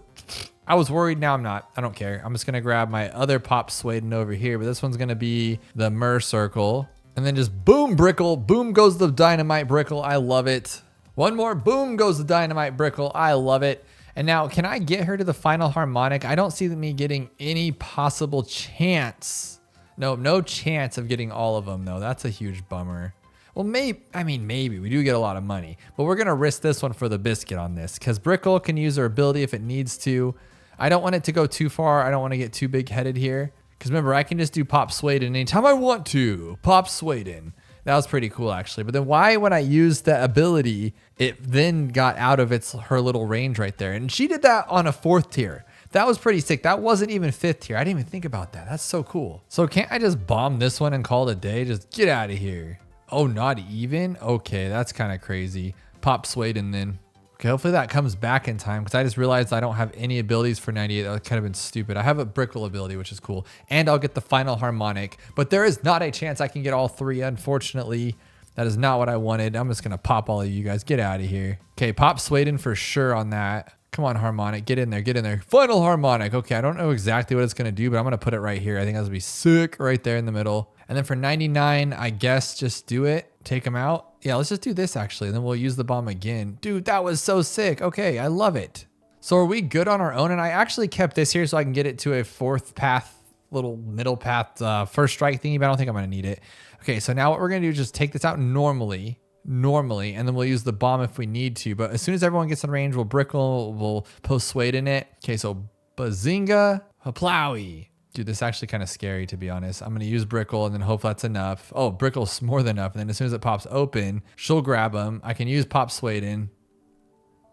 worried. Now I'm not. I don't care. I'm just going to grab my other Pop Swaden over here, but this one's going to be the Mer Circle. And then just boom, Brickle. Boom goes the Dynamite Brickle. I love it. One more. Boom goes the Dynamite Brickle. I love it. And now, can I get her to the final harmonic? I don't see me getting any possible chance. No chance of getting all of them, though. That's a huge bummer. Well, maybe. We do get a lot of money. But we're going to risk this one for the biscuit on this, because Brickle can use her ability if it needs to. I don't want it to go too far. I don't want to get too big-headed here. Because remember, I can just do Pop Swaden anytime I want to. Pop Swaden. That was pretty cool, actually. But then why, when I used that ability, it then got out of her little range right there? And she did that on a 4th tier. That was pretty sick. That wasn't even 5th tier. I didn't even think about that. That's so cool. So can't I just bomb this one and call it a day? Just get out of here. Oh, not even? Okay, that's kind of crazy. Pop Swaden then. Okay, hopefully that comes back in time, because I just realized I don't have any abilities for 98. That would kind of been stupid. I have a Brickle ability, which is cool. And I'll get the final harmonic. But there is not a chance I can get all 3, unfortunately. That is not what I wanted. I'm just going to pop all of you guys. Get out of here. Okay, Pop Swaden for sure on that. Come on, harmonic. Get in there. Get in there. Final harmonic. Okay, I don't know exactly what it's going to do, but I'm going to put it right here. I think that's going to be sick right there in the middle. And then for 99, I guess just do it. Take them out. Yeah, let's just do this actually, and then we'll use the bomb again. Dude, that was so sick. Okay, I love it. So are we good on our own? And I actually kept this here so I can get it to a 4th path, little middle path, first strike thingy, but I don't think I'm gonna need it. Okay, so now what we're gonna do is just take this out normally, and then we'll use the bomb if we need to. But as soon as everyone gets in range, we'll Brickle, we'll post Swade in it. Okay, so Bazinga, Haplowy. Dude, this is actually kind of scary, to be honest. I'm going to use Brickle, and then hope that's enough. Oh, Brickle's more than enough. And then as soon as it pops open, she'll grab them. I can use Pop Swaden.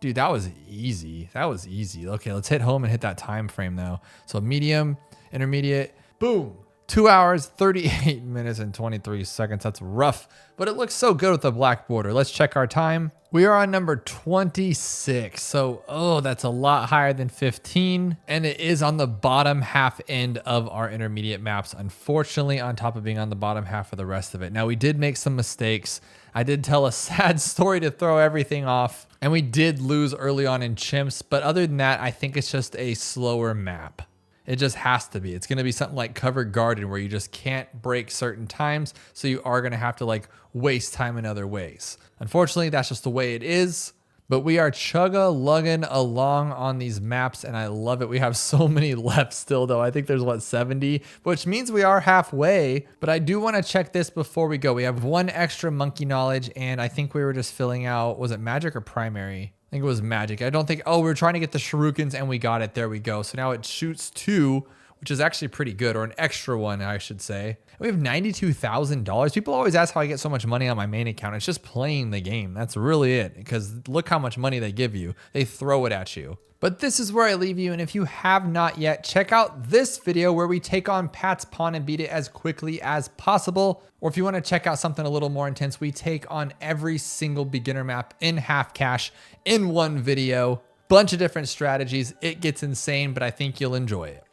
Dude, that was easy. That was easy. Okay, let's hit home and hit that time frame, though. So medium, intermediate, boom. 2 hours, 38 minutes, and 23 seconds. That's rough, but it looks so good with the Black Border. Let's check our time. We are on number 26. So, that's a lot higher than 15. And it is on the bottom half end of our intermediate maps, unfortunately, on top of being on the bottom half of the rest of it. Now, we did make some mistakes. I did tell a sad story to throw everything off, and we did lose early on in Chimps. But other than that, I think it's just a slower map. It just has to be. It's going to be something like Covered Garden, where you just can't break certain times. So you are going to have to like waste time in other ways. Unfortunately, that's just the way it is. But we are chugga-lugging along on these maps, and I love it. We have so many left still, though. I think there's, 70? Which means we are halfway. But I do want to check this before we go. We have 1 extra monkey knowledge, and I think we were just filling out, was it magic or primary? I think it was magic. I don't think, we were trying to get the shurikens and we got it. There we go. So now it shoots 2, which is actually pretty good, or an extra 1, I should say. We have $92,000. People always ask how I get so much money on my main account. It's just playing the game. That's really it, because look how much money they give you. They throw it at you. But this is where I leave you, and if you have not yet, check out this video where we take on Pat's Pawn and beat it as quickly as possible. Or if you want to check out something a little more intense, we take on every single beginner map in half cash in one video. Bunch of different strategies. It gets insane, but I think you'll enjoy it.